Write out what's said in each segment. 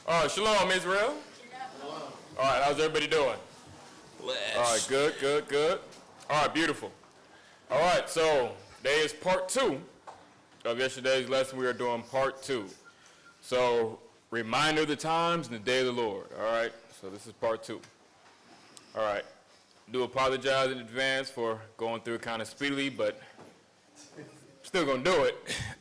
All right, shalom, Israel. Shalom. All right, how's everybody doing? Bless. All right, good. All right, beautiful. All right, so today is part 2 of yesterday's lesson. We are doing part 2. So, reminder of the times and the day of the Lord. All right, so this is part 2. All right, do apologize in advance for going through it kind of speedily, but still gonna do it.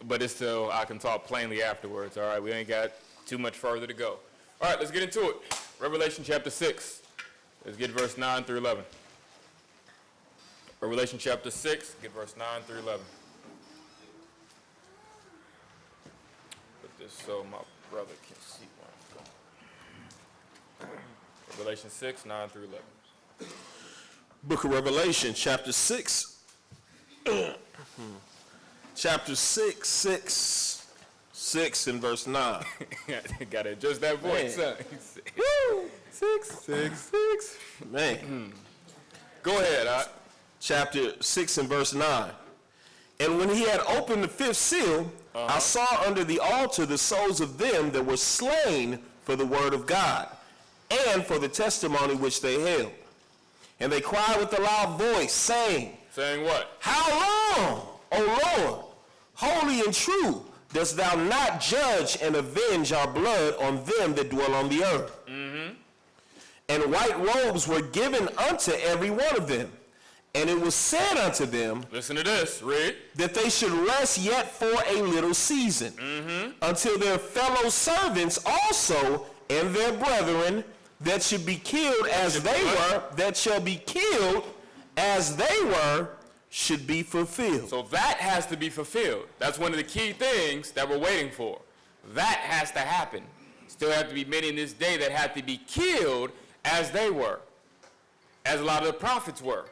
But it's so I can talk plainly afterwards. All right, we ain't got too much further to go. All right, let's get into it. Revelation chapter 6. Let's get verse 9 through 11. Revelation chapter 6, get verse 9 through 11. Put this so my brother can see where I'm going. Revelation 6, 9 through 11. Book of Revelation, chapter 6. Chapter 6 and verse 9. Got to adjust that voice, son. Woo! 6. Man. Go ahead, Chapter 6 and verse 9. And when he had opened the fifth seal, I saw under the altar the souls of them that were slain for the word of God and for the testimony which they held. And they cried with a loud voice, saying, Saying what? How long, O Lord, holy and true, dost thou not judge and avenge our blood on them that dwell on the earth? Mm-hmm. And white robes were given unto every one of them. And it was said unto them, listen to this, read. That they should rest yet for a little season, until their fellow servants also and their brethren that should be killed as they were, that shall be killed as they were, should be fulfilled. So that has to be fulfilled. That's one of the key things that we're waiting for. That has to happen. Still have to be many in this day that have to be killed as they were, as a lot of the prophets were.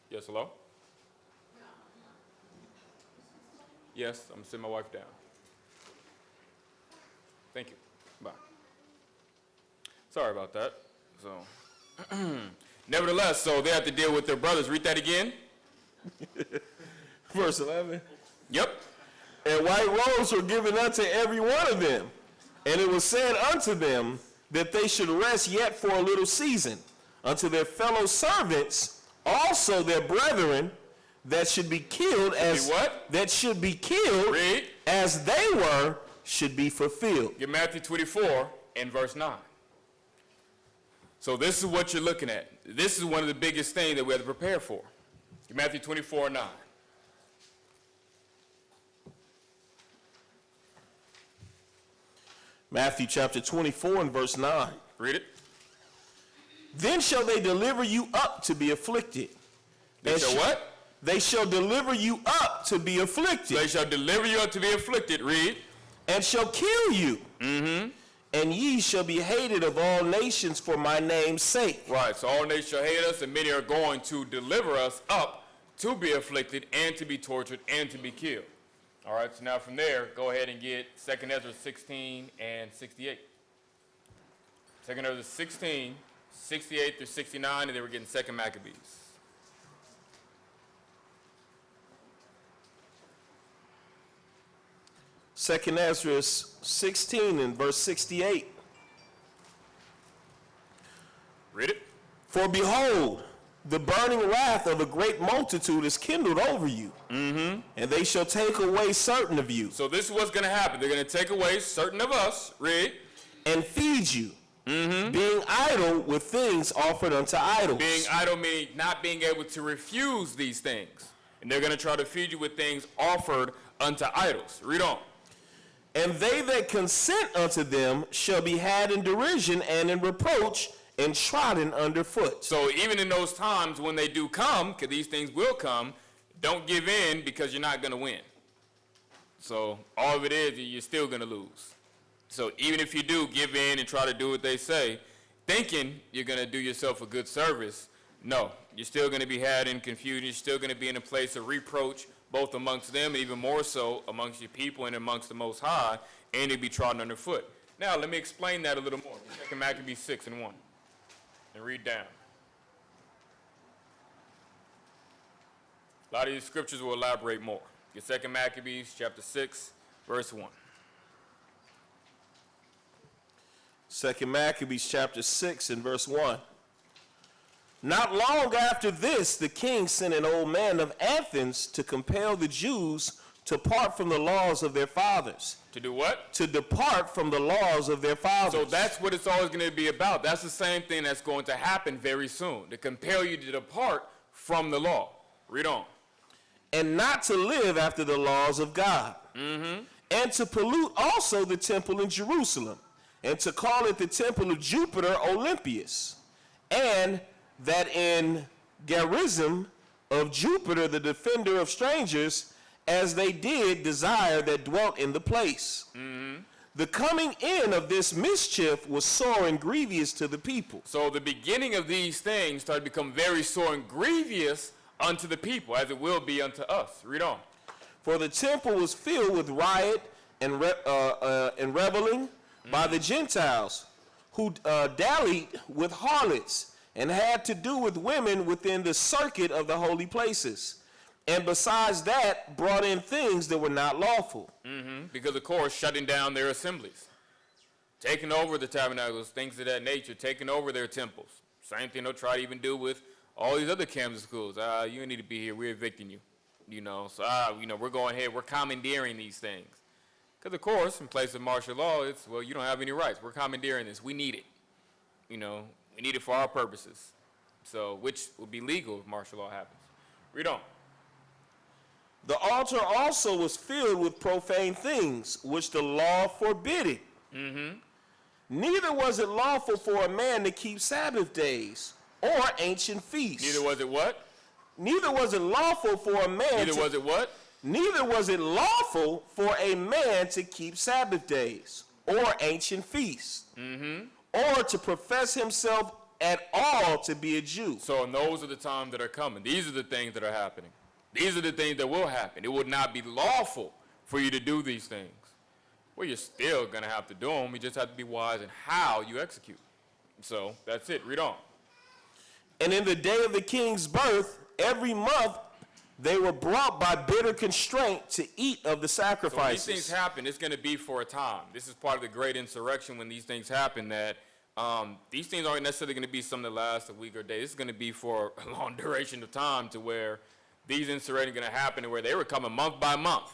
Yes, hello? Yes, I'm gonna send my wife down. Thank you. Bye. Sorry about that. So, nevertheless, so they have to deal with their brothers. Read that again. Verse 11. Yep. And white robes were given unto every one of them. And it was said unto them that they should rest yet for a little season, unto their fellow servants, also their brethren, that should be killed as what? That should be killed Read. As they were, should be fulfilled. Get Matthew 24 and verse 9. So this is what you're looking at. This is one of the biggest things that we have to prepare for. Get Matthew 24 and 9. Matthew chapter 24 and verse 9. Read it. Then shall they deliver you up to be afflicted. They shall what? They shall deliver you up to be afflicted. They shall deliver you up to be afflicted. Read. And shall kill you. Mm-hmm. And ye shall be hated of all nations for my name's sake. Right, so all nations shall hate us, and many are going to deliver us up to be afflicted and to be tortured and to be killed. All right, so now from there, go ahead and get 2 Ezra 16 and 68. 2 Ezra 16, 68 through 69, and then we're getting 2 Maccabees. Second Ezra 16 and verse 68. Read it. For behold, the burning wrath of a great multitude is kindled over you, and they shall take away certain of you. So this is what's going to happen. They're going to take away certain of us, read, and feed you, being idle with things offered unto idols. Being idle meaning not being able to refuse these things. And they're going to try to feed you with things offered unto idols. Read on. And they that consent unto them shall be had in derision and in reproach and trodden underfoot. So even in those times when they do come, because these things will come, don't give in because you're not going to win. So all of it is you're still going to lose. So even if you do give in and try to do what they say, thinking you're going to do yourself a good service, no, you're still going to be had in confusion. You're still going to be in a place of reproach, both amongst them and even more so amongst your people and amongst the Most High, and you'll be trodden underfoot. Now, let me explain that a little more. 2 Maccabees 6 and 1. And read down. A lot of these scriptures will elaborate more. Get 2 Maccabees chapter 6, verse 1. 2 Maccabees chapter 6 and verse 1. Not long after this, the king sent an old man of Athens to compel the Jews to part from the laws of their fathers. To do what? To depart from the laws of their fathers. So that's what it's always going to be about. That's the same thing that's going to happen very soon, to compel you to depart from the law. Read on. And not to live after the laws of God. And to pollute also the temple in Jerusalem, and to call it the temple of Jupiter Olympius, and that in Gerizim of Jupiter, the defender of strangers, as they did desire that dwelt in the place. The coming in of this mischief was sore and grievous to the people. So the beginning of these things started to become very sore and grievous unto the people, as it will be unto us. Read on. For the temple was filled with riot and reveling by the Gentiles, who dallied with harlots and had to do with women within the circuit of the holy places. And besides that, brought in things that were not lawful. Because, of course, shutting down their assemblies, taking over the tabernacles, things of that nature, taking over their temples. Same thing they'll try to even do with all these other camps and schools. You need to be here. We're evicting you. We're going ahead. We're commandeering these things. Because, of course, in place of martial law, it's, well, you don't have any rights. We're commandeering this. We need it. We need it for our purposes. So, which will be legal if martial law happens. Read on. The altar also was filled with profane things, which the law forbidded. Neither was it lawful for a man to keep Sabbath days or ancient feasts. Neither was it what? Neither was it lawful for a man Neither was it what? Neither was it lawful for a man to keep Sabbath days or ancient feasts, or to profess himself at all to be a Jew. So, and those are the times that are coming. These are the things that are happening. These are the things that will happen. It would not be lawful for you to do these things. Well, you're still going to have to do them. You just have to be wise in how you execute. So, that's it. Read on. And in the day of the king's birth, every month they were brought by bitter constraint to eat of the sacrifices. So when these things happen, it's going to be for a time. This is part of the great insurrection when these things happen, that these things aren't necessarily going to be something that lasts a week or a day. This is going to be for a long duration of time, to where these insurrections are going to happen, to where they were coming month by month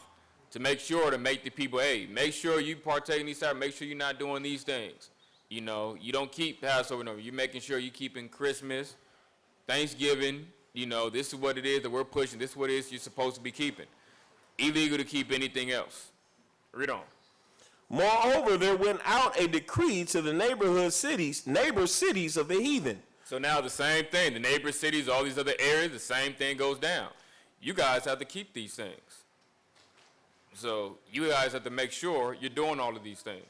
to make sure to make the people, hey, make sure you partake in these Sabbaths, make sure you're not doing these things. You don't keep Passover. No, you're making sure you're keeping Christmas, Thanksgiving. This is what it is that we're pushing. This is what it is you're supposed to be keeping. Illegal to keep anything else. Read on. Moreover, there went out a decree to the neighbor cities of the heathen. So now the same thing. The neighbor cities, all these other areas, the same thing goes down. You guys have to keep these things. So you guys have to make sure you're doing all of these things.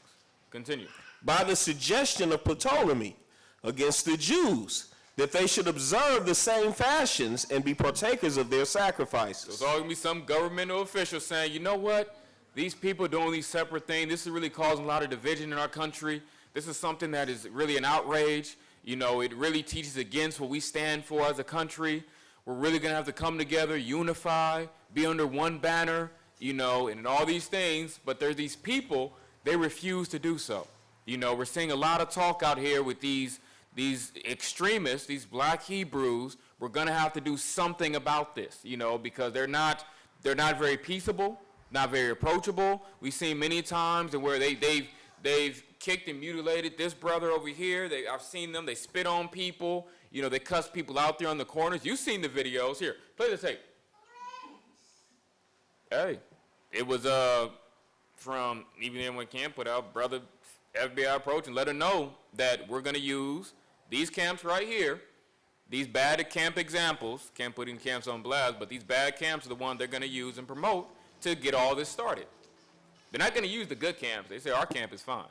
Continue. By the suggestion of Ptolemy against the Jews, that they should observe the same fashions and be partakers of their sacrifices. There's always going to be some governmental official saying, you know what? These people doing these separate things, this is really causing a lot of division in our country. This is something that is really an outrage. It really teaches against what we stand for as a country. We're really going to have to come together, unify, be under one banner, and all these things. But there's these people, they refuse to do so. We're seeing a lot of talk out here with these extremists, these black Hebrews. We're going to have to do something about this, because they're not very peaceable, not very approachable. We've seen many times where they've kicked and mutilated this brother over here. I've seen them. They spit on people. They cuss people out there on the corners. You've seen the videos. Here, play the tape. Hey, it was from even when Camp put out, brother FBI approach and let her know that we're going to use these camps right here, these bad camp examples. Can't put in camps on blast, but these bad camps are the ones they're going to use and promote to get all this started. They're not going to use the good camps. They say our camp is fine.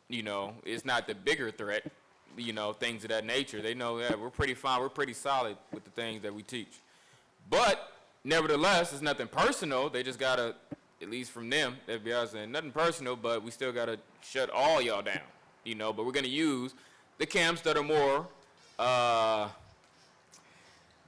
It's not the bigger threat, things of that nature. They know that we're pretty fine. We're pretty solid with the things that we teach. But nevertheless, it's nothing personal. They just got to, at least from them, the FBI saying nothing personal, but we still got to shut all y'all down. But we're going to use the camps that are more,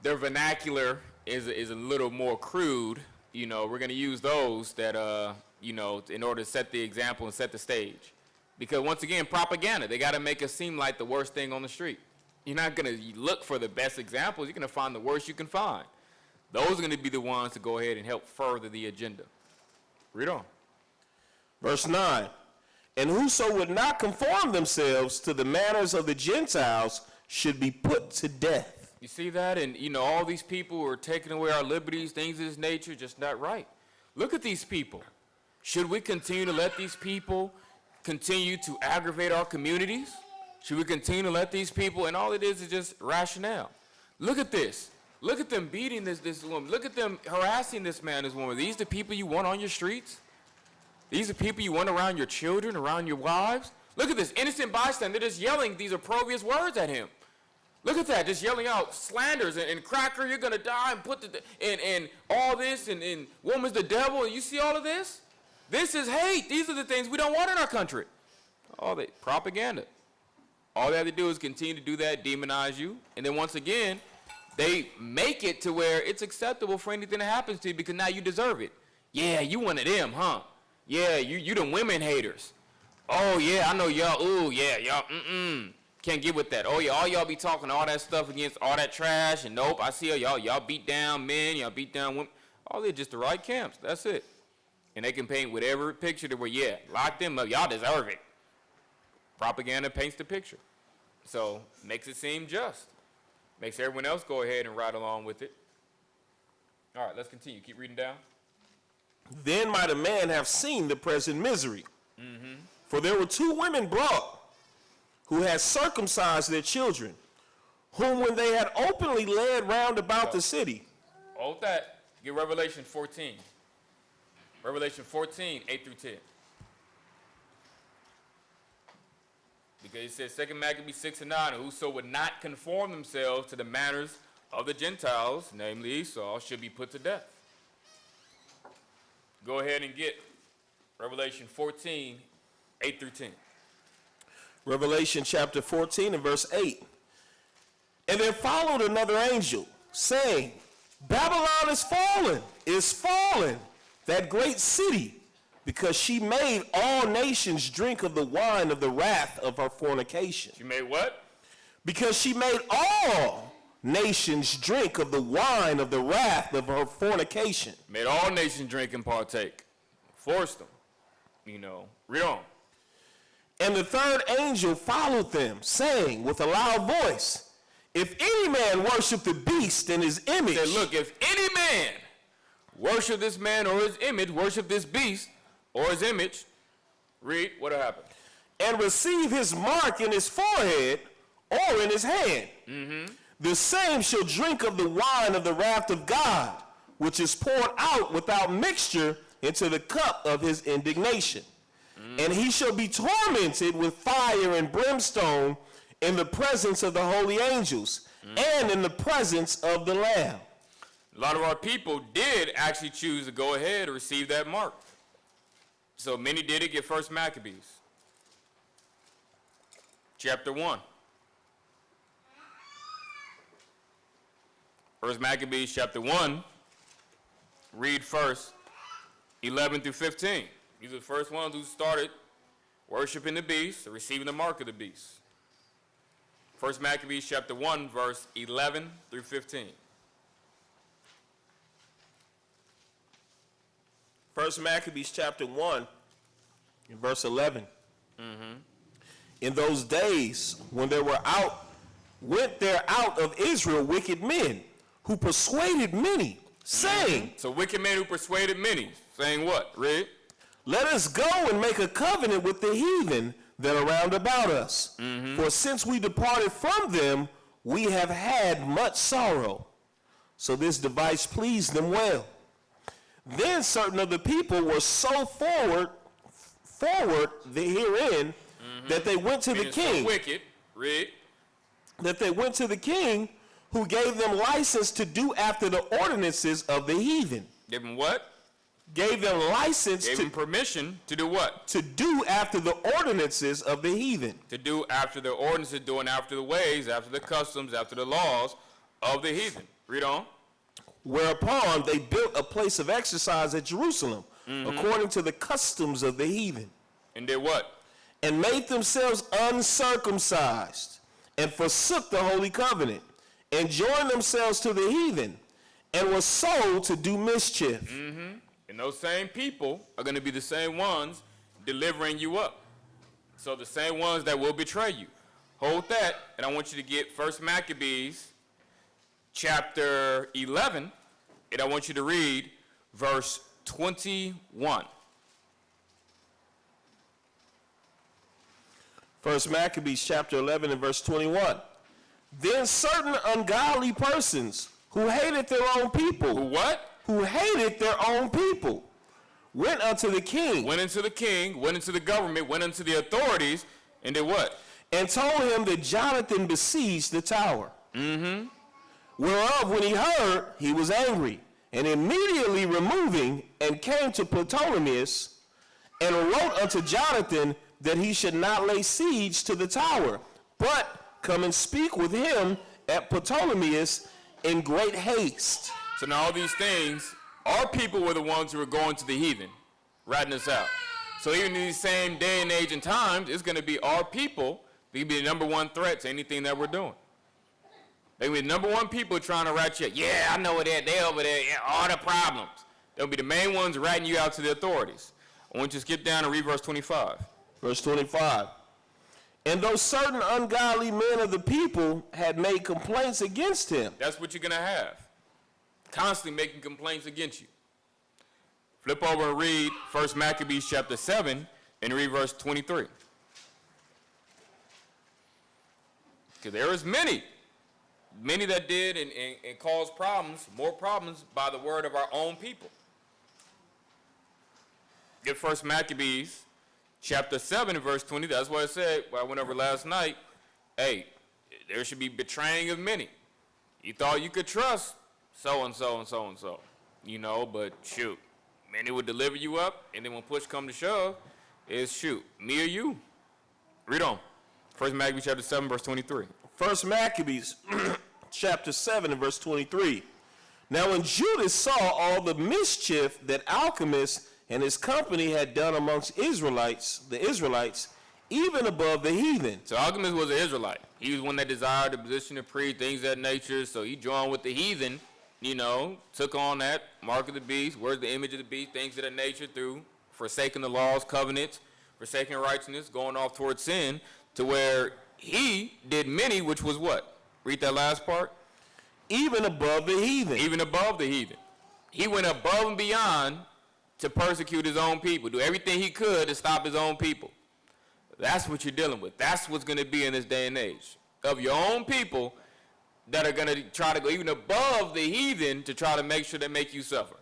their vernacular is a little more crude, you know, we're going to use those that, you know, in order to set the example and set the stage. Because once again, propaganda, they got to make us seem like the worst thing on the street. You're not going to look for the best examples. You're going to find the worst you can find. Those are going to be the ones to go ahead and help further the agenda. Read on. Verse 9, and whoso would not conform themselves to the manners of the Gentiles should be put to death. You see that? And, you know, all these people who are taking away our liberties, things of this nature, just not right. Look at these people. Should we continue to let these people continue to aggravate our communities? Should we continue to let these people, and all it is just rationale. Look at this. Look at them beating this woman. Look at them harassing this man, this woman. These the people you want on your streets? These are people you want around your children, around your wives? Look at this innocent bystander. They're just yelling these opprobrious words at him. Look at that, just yelling out slanders and cracker, you're gonna die, and put and all this, and woman's the devil. And you see all of this? This is hate. These are the things we don't want in our country. All the propaganda. All they have to do is continue to do that, demonize you, and then once again, they make it to where it's acceptable for anything that happens to you because now you deserve it. Yeah, you one of them, huh? Yeah, you them women haters. Oh yeah, I know y'all. Ooh yeah, y'all. Can't get with that. Oh yeah, all y'all be talking all that stuff against all that trash, and nope, I see y'all beat down men, y'all beat down women. All they're just the right camps. That's it. And they can paint whatever picture they were. Yeah, lock them up. Y'all deserve it. Propaganda paints the picture, so makes it seem just. Makes everyone else go ahead and ride along with it. All right, let's continue. Keep reading down. Then might a man have seen the present misery. For there were two women brought who had circumcised their children, whom when they had openly led round about the city. Hold that. Get Revelation 14. Revelation 14, 8 through 10. Because it says, 2 Maccabees 6 and 9, whoso would not conform themselves to the manners of the Gentiles, namely Esau, should be put to death. Go ahead and get Revelation 14, 8 through 10. Revelation chapter 14 and verse 8. And there followed another angel, saying, Babylon is fallen, that great city, because she made all nations drink of the wine of the wrath of her fornication. She made what? Because she made all nations drink of the wine of the wrath of her fornication. Made all nations drink and partake. Forced them. You know, read on. And the third angel followed them, saying with a loud voice, if any man worship the beast and his image. Said, look, if any man worship this man or his image, worship this beast or his image, read, what'll happen? And receive his mark in his forehead or in his hand. The same shall drink of the wine of the wrath of God, which is poured out without mixture into the cup of his indignation. And he shall be tormented with fire and brimstone in the presence of the holy angels and in the presence of the Lamb. A lot of our people did actually choose to go ahead and receive that mark. So many did it. Get 1 Maccabees, chapter 1. 1 Maccabees, chapter 1, read first 11 through 15. These are the first ones who started worshiping the beast, receiving the mark of the beast. 1 Maccabees, chapter 1, verse 11 through 15. 1 Maccabees chapter 1, verse 11. In those days, when went there out of Israel wicked men, who persuaded many, saying. So wicked men who persuaded many, saying what? Read. Let us go and make a covenant with the heathen that are round about us. For since we departed from them, we have had much sorrow. So this device pleased them well. Then certain of the people were so forward herein that they went to the king. So wicked, read. That they went to the king, who gave them license to do after the ordinances of the heathen. Give them what? Gave them license Gave them permission to do what? To do after the ordinances of the heathen. To do after the ordinances, doing after the ways, after the customs, after the laws of the heathen. Read on. Whereupon they built a place of exercise at Jerusalem, according to the customs of the heathen, And did what? and made themselves uncircumcised, and forsook the holy covenant, and joined themselves to the heathen, and were sold to do mischief. And those same people are going to be the same ones delivering you up. So the same ones that will betray you. Hold that, and I want you to get 1 Maccabees chapter 11, and I want you to read verse 21. 1 Maccabees chapter 11 and verse 21. Then certain ungodly persons who hated their own people, who hated their own people, went unto the king, Went into the king, went into the government, went into the authorities, and did what? and told him that Jonathan besieged the tower. Whereof when he heard, he was angry, and immediately removing, and came to Ptolemaeus, and wrote unto Jonathan that he should not lay siege to the tower, but come and speak with him at Ptolemaeus in great haste. So now all these things, our people were the ones who were going to the heathen, ratting us out. So even in these same day and age and times, it's going to be our people that can be the number one threat to anything that we're doing. They will be the number one people trying to rat you out. Yeah, I know it. They over there. Yeah, all the problems. They'll be the main ones ratting you out to the authorities. I want you to skip down and read verse 25. Verse 25. And those certain ungodly men of the people had made complaints against him. That's what you're going to have. Constantly making complaints against you. Flip over and read 1 Maccabees chapter 7 and read verse 23. Because there is many that did and caused problems, more problems by the word of our own people. Get 1 Maccabees chapter 7 and verse 20. That's what I said when I went over last night. Hey, there should be betraying of many. You thought you could trust so-and-so and so-and-so, you know, but shoot, many would deliver you up, and then when push come to shove, it's shoot, me or you. Read on. 1 Maccabees chapter 7, verse 23. 1 Maccabees chapter 7 and verse 23. Now when Judas saw all the mischief that Alchemist and his company had done amongst the Israelites, even above the heathen. So Alchemist was an Israelite. He was one that desired the position of priest, things of that nature, so he joined with the heathen, you know, took on that mark of the beast, where's the image of the beast, things of that nature through forsaking the laws, covenants, forsaking righteousness, going off towards sin, to where he did many, which was what? Read that last part. Even above the heathen. Even above the heathen. He went above and beyond to persecute his own people, do everything he could to stop his own people. That's what you're dealing with. That's what's going to be in this day and age. Of your own people that are going to try to go even above the heathen to try to make sure they make you suffer.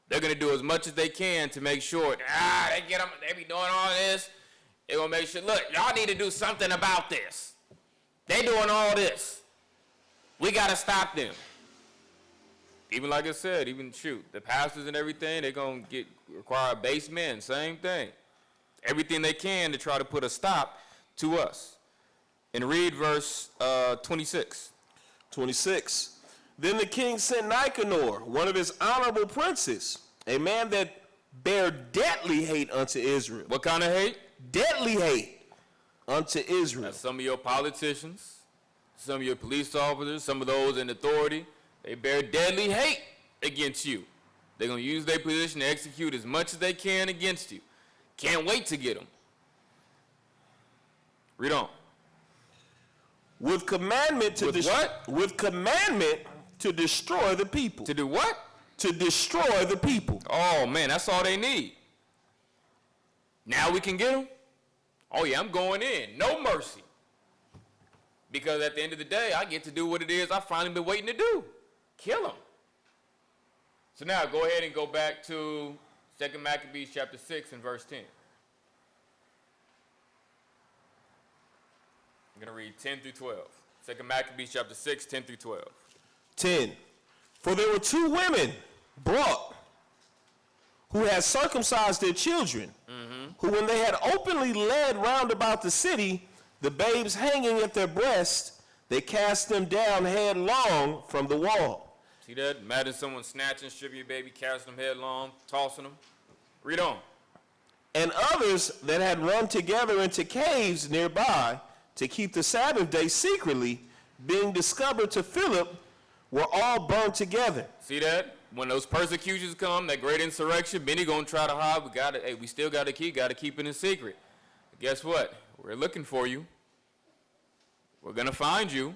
They're going to do as much as they can to make sure, they be doing all this. They're going to make sure, look, y'all need to do something about this. They doing all this. We got to stop them. Even like I said, even shoot, the pastors and everything, they're going to require base men, same thing. Everything they can to try to put a stop to us. And read verse 26. 26. Then the king sent Nicanor, one of his honorable princes, a man that bare deadly hate unto Israel. What kind of hate? Deadly hate unto Israel. Now, some of your politicians, some of your police officers, some of those in authority, they bear deadly hate against you. They're going to use their position to execute as much as they can against you. Can't wait to get them. Read on. With commandment to what? With commandment to destroy the people. To do what? To destroy the people. Oh, man, that's all they need. Now we can get them? Oh, yeah, I'm going in. No mercy. Because at the end of the day, I get to do what it is I've finally been waiting to do. Kill them. So now go ahead and go back to 2 Maccabees chapter 6 and verse 10. I'm going to read 10 through 12. 2 Maccabees chapter 6, 10 through 12. 10. For there were two women brought who had circumcised their children, who when they had openly led round about the city, the babes hanging at their breasts, they cast them down headlong from the wall. See that? Imagine someone snatching, stripping your baby, casting them headlong, tossing them. Read on. And others that had run together into caves nearby to keep the Sabbath day secretly, being discovered to Philip, were all burned together. See that? When those persecutions come, that great insurrection, many gonna try to hide. We still gotta keep it in secret. But guess what? We're looking for you. We're gonna find you.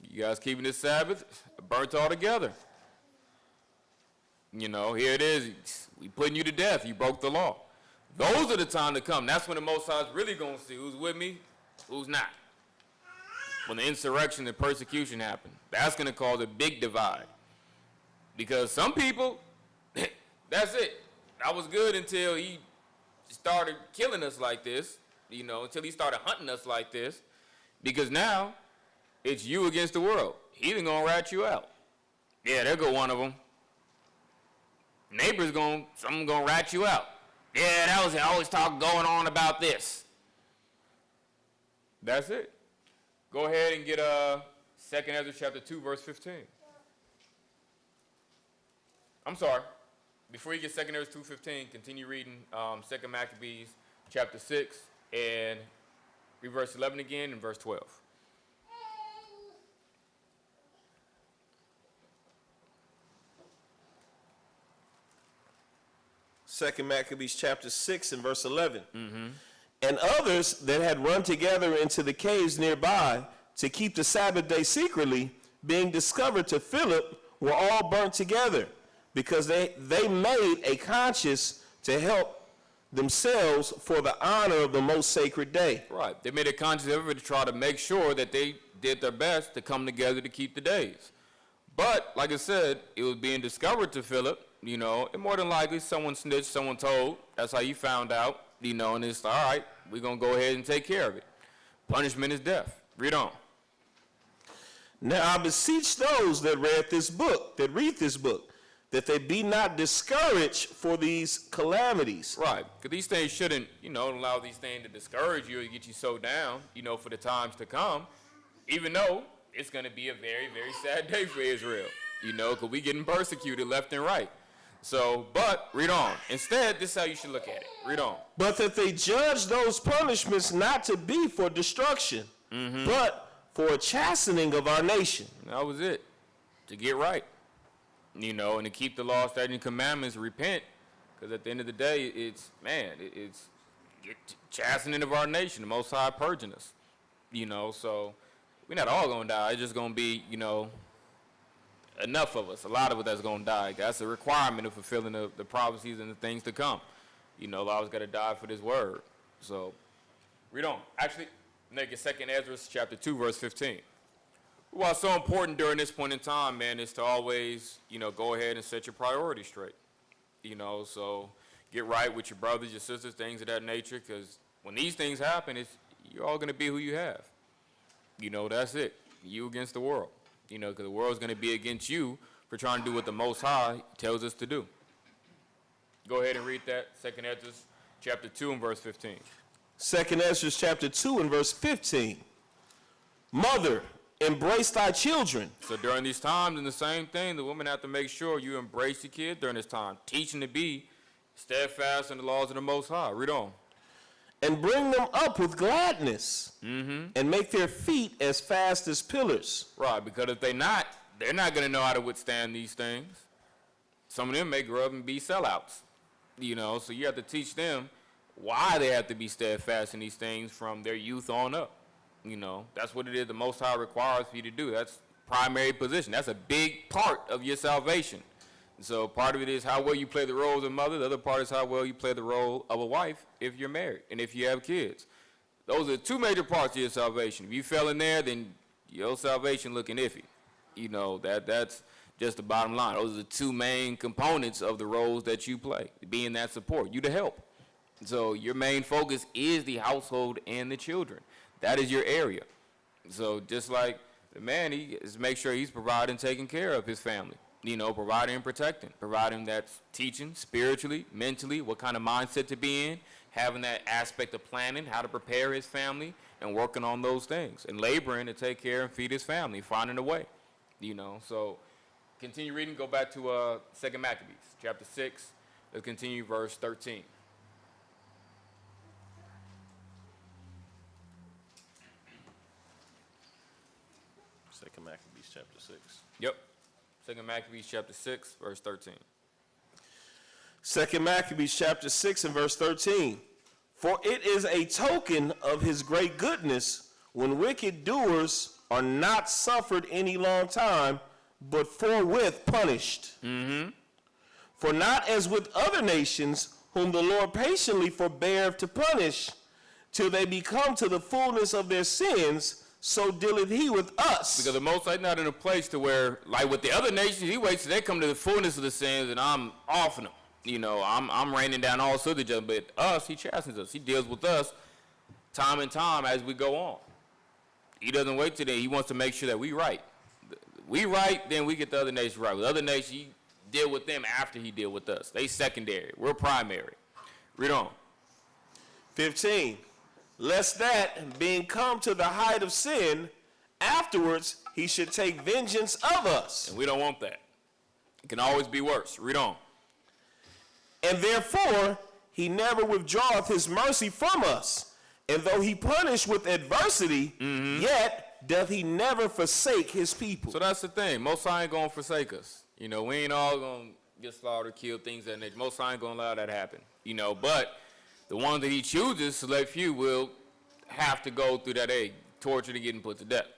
You guys keeping this Sabbath, burnt all together. You know, here it is. We putting you to death. You broke the law. Those are the time to come. That's when the Most High is really going to see who's with me, who's not. When the insurrection and persecution happen, that's going to cause a big divide. Because some people, that's it. That was good until he started killing us like this, you know, until he started hunting us like this. Because now, it's you against the world. He's going to rat you out. Yeah, there go one of them. Neighbor's someone gonna rat you out. Yeah, that was always talk going on about this. That's it. Go ahead and get 2 Ezra chapter 2, verse 15. I'm sorry. Before you get 2 Ezra 2:15, continue reading 2 Maccabees chapter 6 and read verse 11 again and verse 12. 2 Maccabees chapter 6 and verse 11. And others that had run together into the caves nearby to keep the Sabbath day secretly, being discovered to Philip, were all burnt together, because they made a conscience to help themselves for the honor of the most sacred day. Right. They made a conscious effort to try to make sure that they did their best to come together to keep the days. But, like I said, it was being discovered to Philip, you know, and more than likely someone snitched, someone told. That's how you found out, you know, and it's all right, we're going to go ahead and take care of it. Punishment is death. Read on. Now I beseech those that read this book, that they be not discouraged for these calamities. Right, because these things shouldn't, you know, allow these things to discourage you or get you so down, you know, for the times to come, even though it's going to be a very, very sad day for Israel, you know, because we getting persecuted left and right. So, but, read on. Instead, this is how you should look at it. Read on. But that they judge those punishments not to be for destruction, but for a chastening of our nation. That was it. To get right. You know, and to keep the law, statutes, and commandments, repent. Because at the end of the day, it's chastening of our nation, the Most High purging us. You know, so we're not all going to die. It's just going to be, you know, enough of us, a lot of us that's going to die. That's a requirement of fulfilling the prophecies and the things to come. You know, a lot of us got to die for this word. So, read on. Actually, make it 2 Ezra chapter 2, verse 15. What's so important during this point in time, man, is to always, you know, go ahead and set your priorities straight. You know, so get right with your brothers, your sisters, things of that nature, because when these things happen, you're all going to be who you have. You know, that's it. You against the world. You know, because the world's going to be against you for trying to do what the Most High tells us to do. Go ahead and read that, 2 Ezra chapter 2 and verse 15. 2 Ezra chapter 2 and verse 15. Mother, embrace thy children. So during these times, and the same thing, the women have to make sure you embrace your kid during this time. Teach them to be steadfast in the laws of the Most High. Read on. And bring them up with gladness, and make their feet as fast as pillars. Right, because if they're not going to know how to withstand these things. Some of them may grow up and be sellouts, you know, so you have to teach them why they have to be steadfast in these things from their youth on up. You know, that's what it is the Most High requires for you to do. That's primary position. That's a big part of your salvation. So part of it is how well you play the role as a mother. The other part is how well you play the role of a wife if you're married and if you have kids. Those are two major parts of your salvation. If you fell in there, then your salvation looking iffy. You know, that's just the bottom line. Those are the two main components of the roles that you play, being that support, you to help. So your main focus is the household and the children. That is your area. So just like the man, he is make sure he's providing, taking care of his family. You know, providing and protecting, providing that teaching spiritually, mentally, what kind of mindset to be in, having that aspect of planning, how to prepare his family, and working on those things, and laboring to take care and feed his family, finding a way, you know. So continue reading. Go back to 2 Maccabees, chapter 6. Let's continue verse 13. Second Maccabees chapter 6. Yep. 2 Maccabees, chapter 6, verse 13. Second Maccabees chapter 6 and verse 13. For it is a token of his great goodness when wicked doers are not suffered any long time, but forthwith punished. For not as with other nations, whom the Lord patiently forbeareth to punish, till they become to the fullness of their sins, so dealeth he with us. Because the Most High not in a place to where, like with the other nations, he waits till they come to the fullness of the sins, and I'm offing them. You know, I'm raining down all sorts of judgment. But us, he chastens us. He deals with us time and time as we go on. He doesn't wait till then. He wants to make sure that we right. We right, then we get the other nation right. With other nations, he deal with them after he deal with us. They secondary. We're primary. Read on. 15. Lest that, being come to the height of sin, afterwards he should take vengeance of us. And we don't want that. It can always be worse. Read on. And therefore he never withdraweth his mercy from us. And though he punish with adversity, yet doth he never forsake his people. So that's the thing. Most High ain't going to forsake us. You know, we ain't all going to get slaughtered, killed, things of that nature. Most High ain't going to allow that to happen. You know, but the ones that he chooses, select few, will have to go through that torture to getting put to death.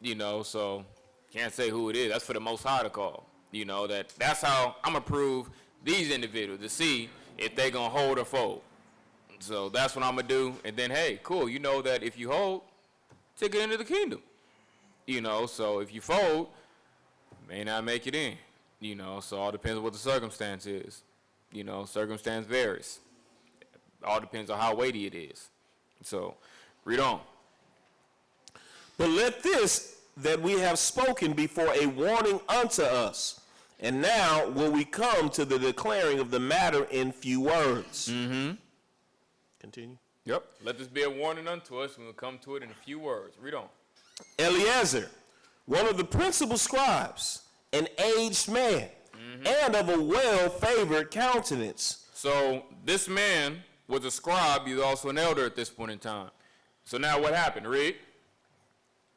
You know, so can't say who it is. That's for the Most High to call. You know, that's how I'm going to prove these individuals to see if they going to hold or fold. So that's what I'm going to do. And then, hey, cool, you know that if you hold, take it into the kingdom. You know, so if you fold, may not make it in. You know, so all depends on what the circumstance is. You know, circumstance varies. All depends on how weighty it is. So, read on. But let this that we have spoken be for a warning unto us. And now will we come to the declaring of the matter in few words. Continue. Yep. Let this be a warning unto us, and we'll come to it in a few words. Read on. Eleazar, one of the principal scribes, an aged man, and of a well-favored countenance. So this man was a scribe. He was also an elder at this point in time. So now what happened? Read.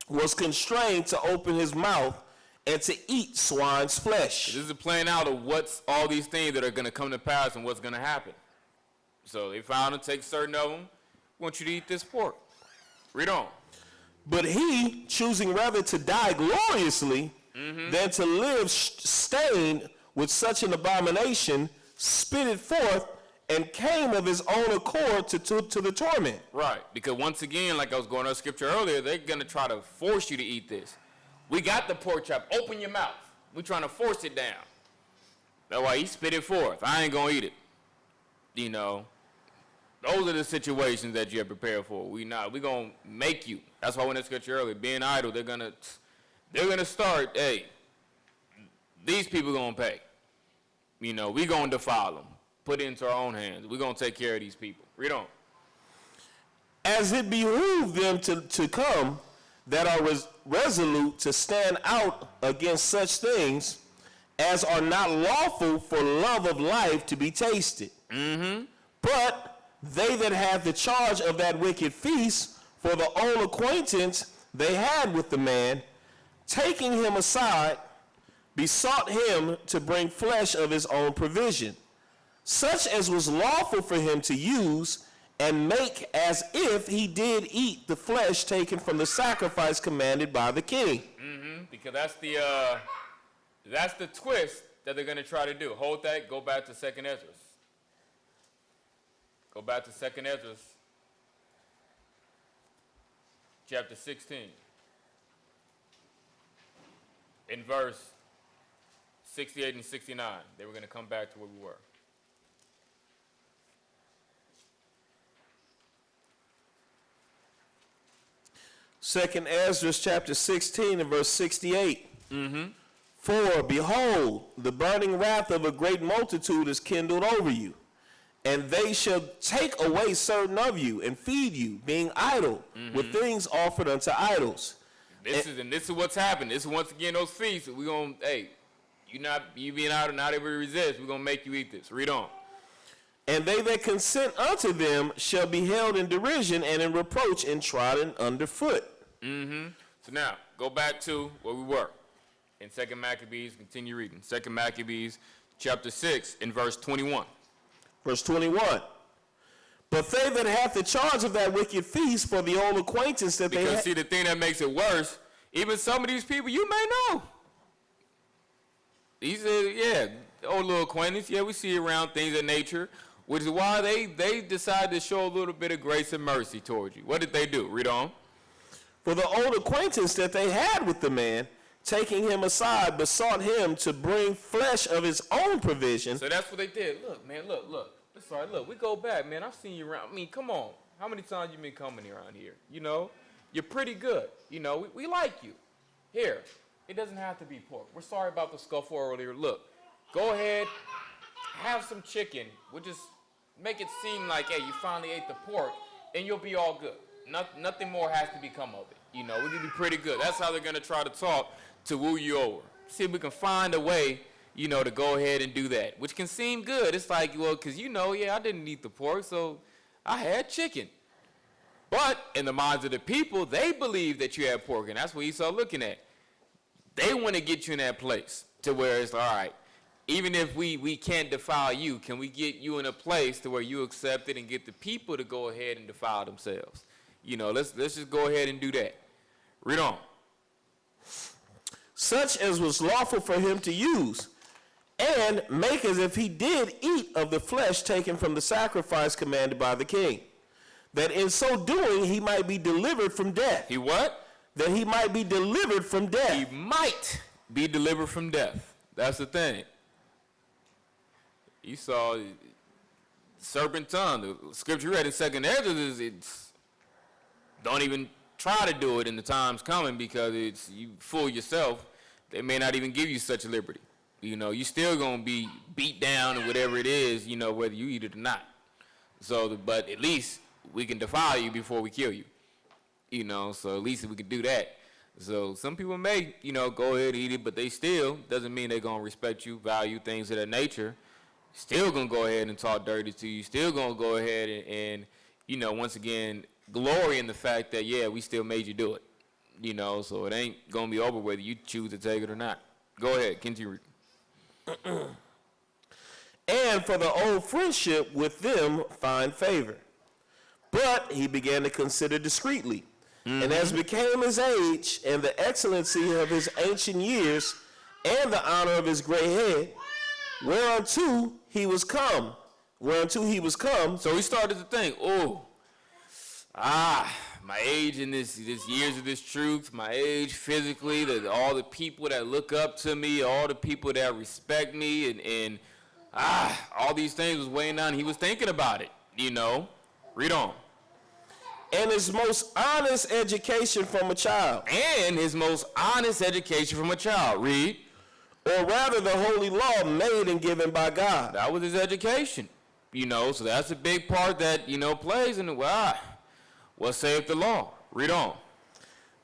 Was constrained to open his mouth and to eat swine's flesh. This is a playing out of what's all these things that are going to come to pass and what's going to happen. So they found to take certain of them. Want you to eat this pork. Read on. But he, choosing rather to die gloriously than to live stained with such an abomination, spit it forth and came of his own accord to the torment. Right, because once again, like I was going to scripture earlier, they're going to try to force you to eat this. We got the pork chop. Open your mouth. We're trying to force it down. That's why he spit it forth. I ain't going to eat it. You know, those are the situations that you have prepared for. We're going to make you. That's why when I scripture earlier, being idle, they're going to start, hey, these people going to pay. You know, we're going to defile them. Put it into our own hands. We're going to take care of these people. Read on. As it behooved them to come that are resolute to stand out against such things as are not lawful for love of life to be tasted. But they that have the charge of that wicked feast, for the own acquaintance they had with the man, taking him aside, besought him to bring flesh of his own provision, such as was lawful for him to use, and make as if he did eat the flesh taken from the sacrifice commanded by the king. Because that's the twist that they're going to try to do. Hold that. Go back to 2nd Ezra. Go back to 2nd Ezra, chapter 16. In verse 68 and 69, they were going to come back to where we were. Second Ezra chapter 16 and verse 68. For behold, the burning wrath of a great multitude is kindled over you, and they shall take away certain of you and feed you, being idle, with things offered unto idols. This is what's happened. This is once again those feasts. We're going, hey, You being out and not able to resist, we're going to make you eat this. Read on. And they that consent unto them shall be held in derision and in reproach and trodden underfoot. So now, go back to where we were. In 2 Maccabees, continue reading. 2 Maccabees, chapter 6, in verse 21. Verse 21. But they that have the charge of that wicked feast for the old acquaintance that they Because see, the thing that makes it worse, even some of these people you may know. He said, yeah, old little acquaintance, yeah, we see around things of nature, which is why they decided to show a little bit of grace and mercy towards you. What did they do? Read on. For the old acquaintance that they had with the man, taking him aside, besought him to bring flesh of his own provision. So that's what they did. Look, man, look. Sorry, look, we go back, man. I've seen you around. I mean, come on. How many times you been coming around here? You know, you're pretty good. You know, we like you. Here, it doesn't have to be pork. We're sorry about the scuffle earlier. Look, go ahead, have some chicken. We'll just make it seem like, hey, you finally ate the pork, and you'll be all good. Nothing more has to become of it. You know, we're going to be pretty good. That's how they're going to try to talk to woo you over. See if we can find a way, you know, to go ahead and do that, which can seem good. It's like, well, because you know, yeah, I didn't eat the pork, so I had chicken. But in the minds of the people, they believe that you had pork, and that's what Esau looking at. They want to get you in that place to where it's, all right, even if we can't defile you, can we get you in a place to where you accept it and get the people to go ahead and defile themselves? You know, let's just go ahead and do that. Read on. Such as was lawful for him to use, and make as if he did eat of the flesh taken from the sacrifice commanded by the king, that in so doing he might be delivered from death. He what? That he might be delivered from death. He might be delivered from death. That's the thing. Esau, serpent tongue. The scripture read in 2nd Ezra it's don't even try to do it in the times coming, because it's you fool yourself. They may not even give you such liberty. You know, you still gonna be beat down and whatever it is, you know, whether you eat it or not. So, but at least we can defile you before we kill you. You know, so at least we can do that. So some people may, you know, go ahead and eat it, but they still doesn't mean they're gonna respect you, value things of that nature. Still gonna go ahead and talk dirty to you. Still gonna go ahead and you know, once again, glory in the fact that, yeah, we still made you do it. You know, so it ain't gonna be over whether you choose to take it or not. Go ahead, continue. And for the old friendship with them find favor. But he began to consider discreetly, and as became his age and the excellency of his ancient years and the honor of his gray head, whereunto he was come. So he started to think, my age in this years of this truth, my age physically, that all the people that look up to me, all the people that respect me, and all these things was weighing on. He was thinking about it, you know. Read on. And his most honest education from a child. Read. Or rather the holy law made and given by God. That was his education. You know, so that's a big part that, you know, plays in the what saith the law? Read on.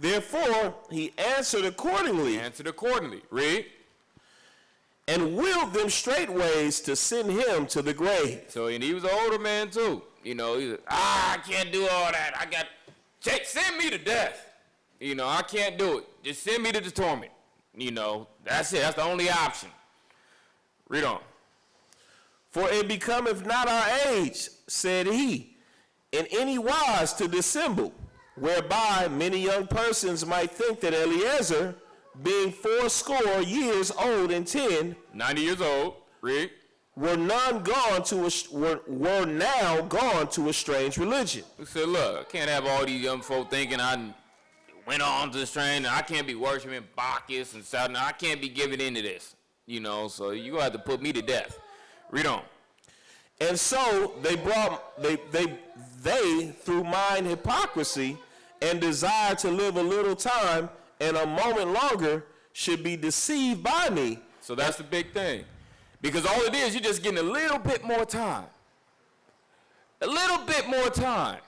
Therefore, he answered accordingly. Read. And willed them straightways to send him to the grave. So, and he was an older man too. You know, he said, I can't do all that. Send me to death. You know, I can't do it. Just send me to the torment. You know, that's it. That's the only option. Read on. For it becometh not our age, said he, in any wise to dissemble, whereby many young persons might think that Eliezer, being 80 years old and 10, 90 years old, read, were now gone to a strange religion. He said, look, I can't have all these young folk thinking I went on to the strange, and I can't be worshiping Bacchus and Saturn. I can't be giving into this, you know, so you're going to have to put me to death. Read on. And so they through mine hypocrisy and desire to live a little time and a moment longer should be deceived by me. So that's the big thing. Because all it is, you're just getting a little bit more time. A little bit more time.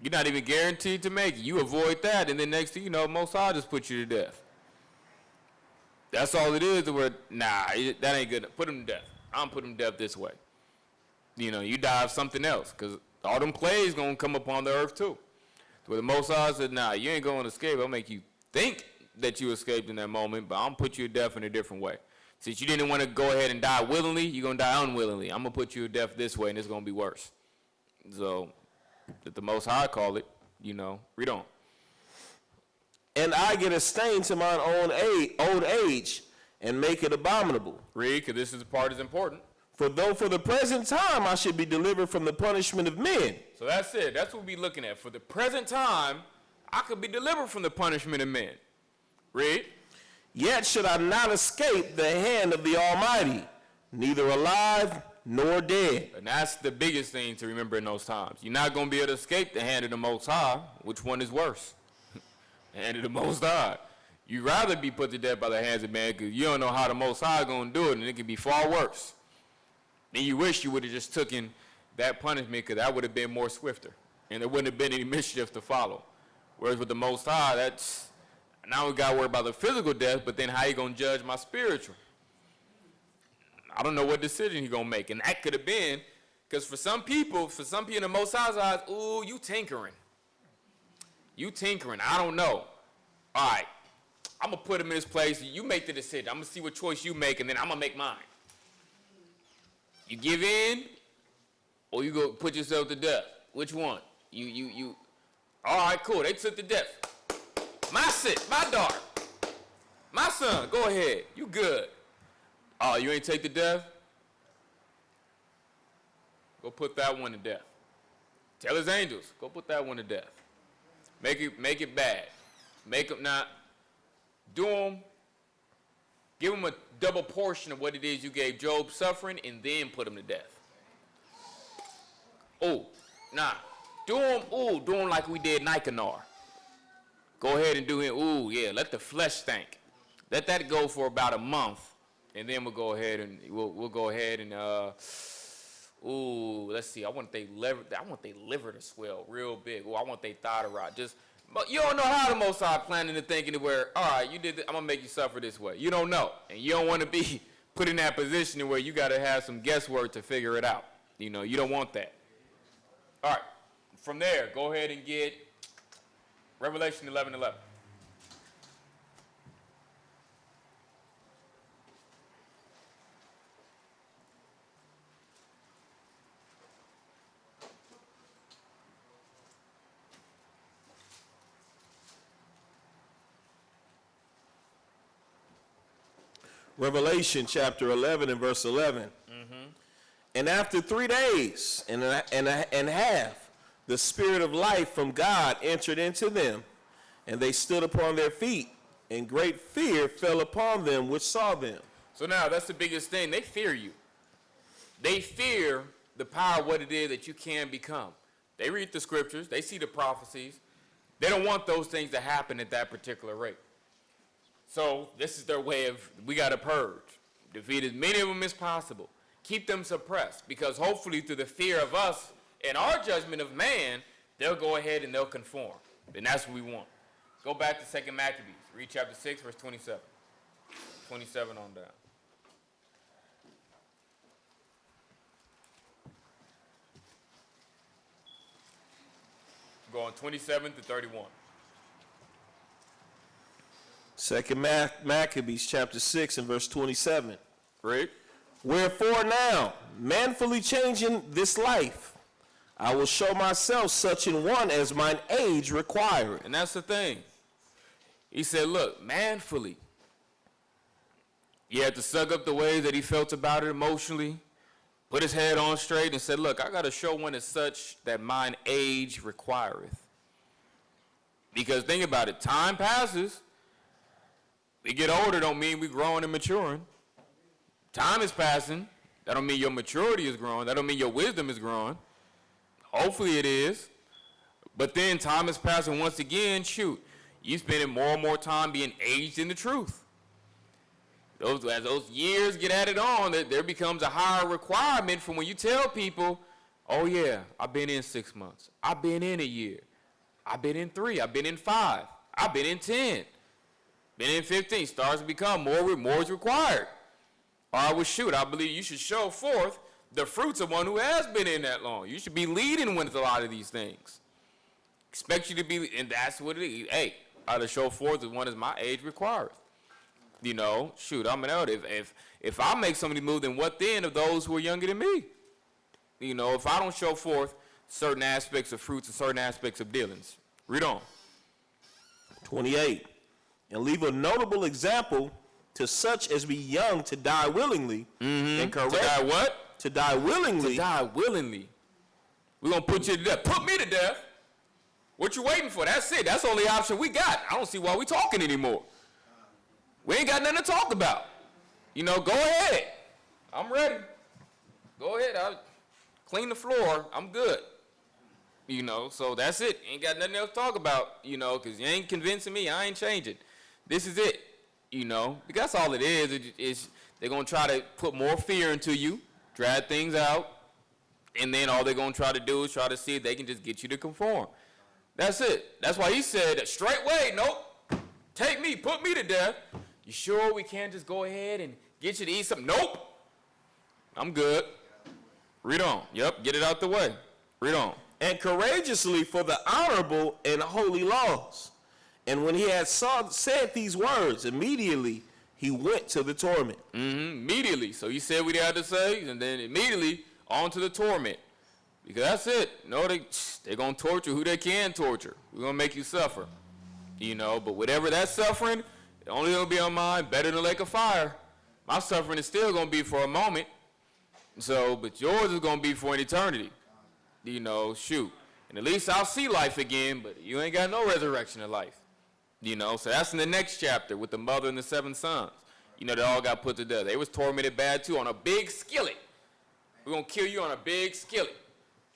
You're not even guaranteed to make it. You avoid that, and then next thing you know, Most High just put you to death. That's all it is. Where that ain't good. Put him to death. I'm put him to death this way. You know, you die of something else, because all them plagues gonna come upon the earth too. Where the Most High said, nah, you ain't gonna escape. I'll make you think that you escaped in that moment, but I'm gonna put you to death in a different way. Since you didn't want to go ahead and die willingly, you're gonna die unwillingly. I'm gonna put you to death this way, and it's gonna be worse. So, that the Most High call it, you know, read on. And I get a stain to mine old age, and make it abominable. Read, because this is the part that's important. For though for the present time I should be delivered from the punishment of men. So that's it. That's what we're looking at. For the present time, I could be delivered from the punishment of men. Read. Yet should I not escape the hand of the Almighty, neither alive nor dead. And that's the biggest thing to remember in those times. You're not going to be able to escape the hand of the Most High. Which one is worse? The hand of the Most High. You'd rather be put to death by the hands of man, because you don't know how the Most High is going to do it, and it can be far worse. Then you wish you would have just taken that punishment, because that would have been more swifter, and there wouldn't have been any mischief to follow. Whereas with the Most High, that's, now we got to worry about the physical death, but then how you going to judge my spiritual? I don't know what decision he's going to make. And that could have been, because for some people in the Most High's eyes, ooh, you tinkering. You tinkering. I don't know. All right, I'm going to put him in his place. You make the decision. I'm going to see what choice you make, and then I'm going to make mine. You give in, or you go put yourself to death? Which one? You. All right, cool. They took to death. My daughter, my son, go ahead. You good. Oh, you ain't take the death? Go put that one to death. Tell his angels, go put that one to death. Make it bad. Make them not, do them, give them a double portion of what it is you gave Job suffering, and then put him to death. Oh, nah. Do them like we did Nicanor. Go ahead and do him. Ooh, yeah, let the flesh stink. Let that go for about a month, and then we'll go ahead and let's see. I want their liver to swell real big. I want their thigh to rot. But you don't know how the Most High planning and thinking it where, all right, you did this, I'm gonna make you suffer this way. You don't know, and you don't want to be put in that position where you got to have some guesswork to figure it out. You know, you don't want that. All right, from there, go ahead and get Revelation 11:11. Revelation chapter 11 and verse 11. Mm-hmm. And after 3 days and a half, the Spirit of life from God entered into them, and they stood upon their feet, and great fear fell upon them which saw them. So now that's the biggest thing. They fear you. They fear the power of what it is that you can become. They read the scriptures. They see the prophecies. They don't want those things to happen at that particular rate. So this is their way of, we got to purge. Defeat as many of them as possible. Keep them suppressed, because hopefully through the fear of us and our judgment of man, they'll go ahead and they'll conform. And that's what we want. Go back to 2 Maccabees. Read chapter 6, verse 27. 27 on down. Going 27 to 31. 2 Maccabees chapter 6 and verse 27. Read. Wherefore now, manfully changing this life, I will show myself such an one as mine age requireth. And that's the thing. He said, look, manfully. He had to suck up the way that he felt about it emotionally, put his head on straight, and said, look, I got to show one as such that mine age requireth. Because think about it, time passes. We get older don't mean we're growing and maturing. Time is passing. That don't mean your maturity is growing. That don't mean your wisdom is growing. Hopefully it is. But then time is passing once again, shoot, you spending more and more time being aged in the truth. As those years get added on, there becomes a higher requirement from when you tell people, oh yeah, I've been in 6 months. I've been in a year. I've been in 3. I've been in 5. I've been in 10. Been in 15, starts to become more is required. All right, well, shoot, I believe you should show forth the fruits of one who has been in that long. You should be leading with a lot of these things. Expect you to be, and that's what it is. Hey, I to show forth as one as my age requires. You know, shoot, I'm an elder. If I make somebody move, then what then of those who are younger than me? You know, if I don't show forth certain aspects of fruits and certain aspects of dealings. Read on. 28. And leave a notable example to such as be young to die willingly. And correct. To die what? To die willingly. To die willingly. We're going to put you to death. Put me to death. What you waiting for? That's it. That's the only option we got. I don't see why we talking anymore. We ain't got nothing to talk about. You know, go ahead. I'm ready. Go ahead. I'll clean the floor. I'm good. You know, so that's it. Ain't got nothing else to talk about, you know, because you ain't convincing me. I ain't changing. This is it, you know. Because that's all it is. They're going to try to put more fear into you, drag things out, and then all they're going to try to do is try to see if they can just get you to conform. That's it. That's why he said, straightway, nope, take me, put me to death. You sure we can't just go ahead and get you to eat something? Nope. I'm good. Read on. Yep, get it out the way. Read on. And courageously for the honorable and holy laws. And when he had said these words, immediately he went to the torment. Immediately. So he said what he had to say, and then immediately on to the torment. Because that's it. No, they're going to torture who they can torture. We're going to make you suffer. You know, but whatever that's suffering, it only going to be on mine, better than a lake of fire. My suffering is still going to be for a moment. So, but yours is going to be for an eternity. You know, shoot. And at least I'll see life again, but you ain't got no resurrection of life. You know, so that's in the next chapter with the mother and the 7 sons. You know, they all got put to death. They was tormented bad too on a big skillet. We're going to kill you on a big skillet.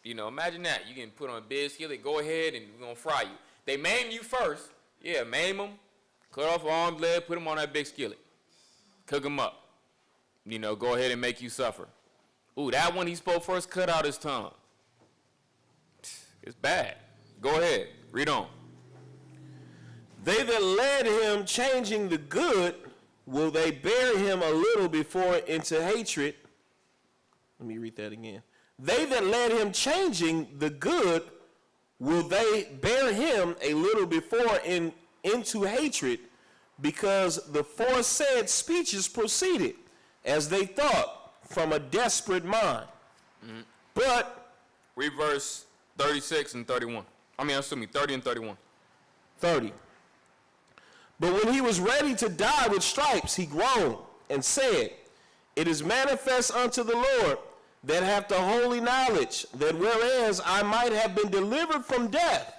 You know, imagine that. You getting put on a big skillet, go ahead and we're going to fry you. They maim you first. Yeah, maim them, cut off arms, leg, put them on that big skillet. Cook them up. You know, go ahead and make you suffer. Ooh, that one he spoke first, cut out his tongue. It's bad. Go ahead. Read on. They that led him changing the good, will they bear him a little before into hatred? Let me read that again. They that led him changing the good, will they bear him a little before into hatred, because the foresaid speeches proceeded, as they thought, from a desperate mind. But, read verse 36 and 31. 30 and 31. 30. But when he was ready to die with stripes, he groaned and said, it is manifest unto the Lord that hath the holy knowledge, that whereas I might have been delivered from death,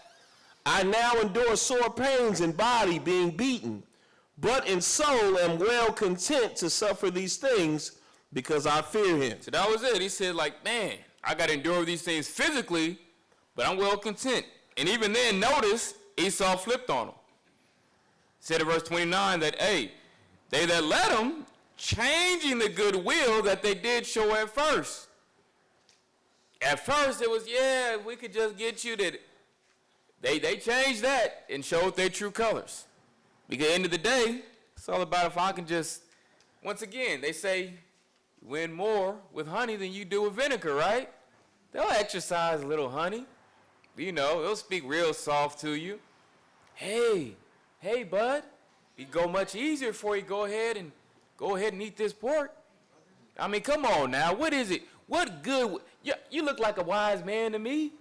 I now endure sore pains in body, being beaten, but in soul am well content to suffer these things, because I fear him. So that was it. He said, like, man, I got to endure these things physically, but I'm well content. And even then, notice, Esau flipped on him. Said in verse 29 that, hey, they that led him, changing the goodwill that they did show at first. At first, it was, yeah, we could just get you to. They changed that and showed their true colors. Because at the end of the day, it's all about if I can just, once again, they say, win more with honey than you do with vinegar, right? They'll exercise a little honey. You know, they'll speak real soft to you. Hey, bud, it'd go much easier for you go ahead and eat this pork. I mean, come on now. What is it? What good? You look like a wise man to me.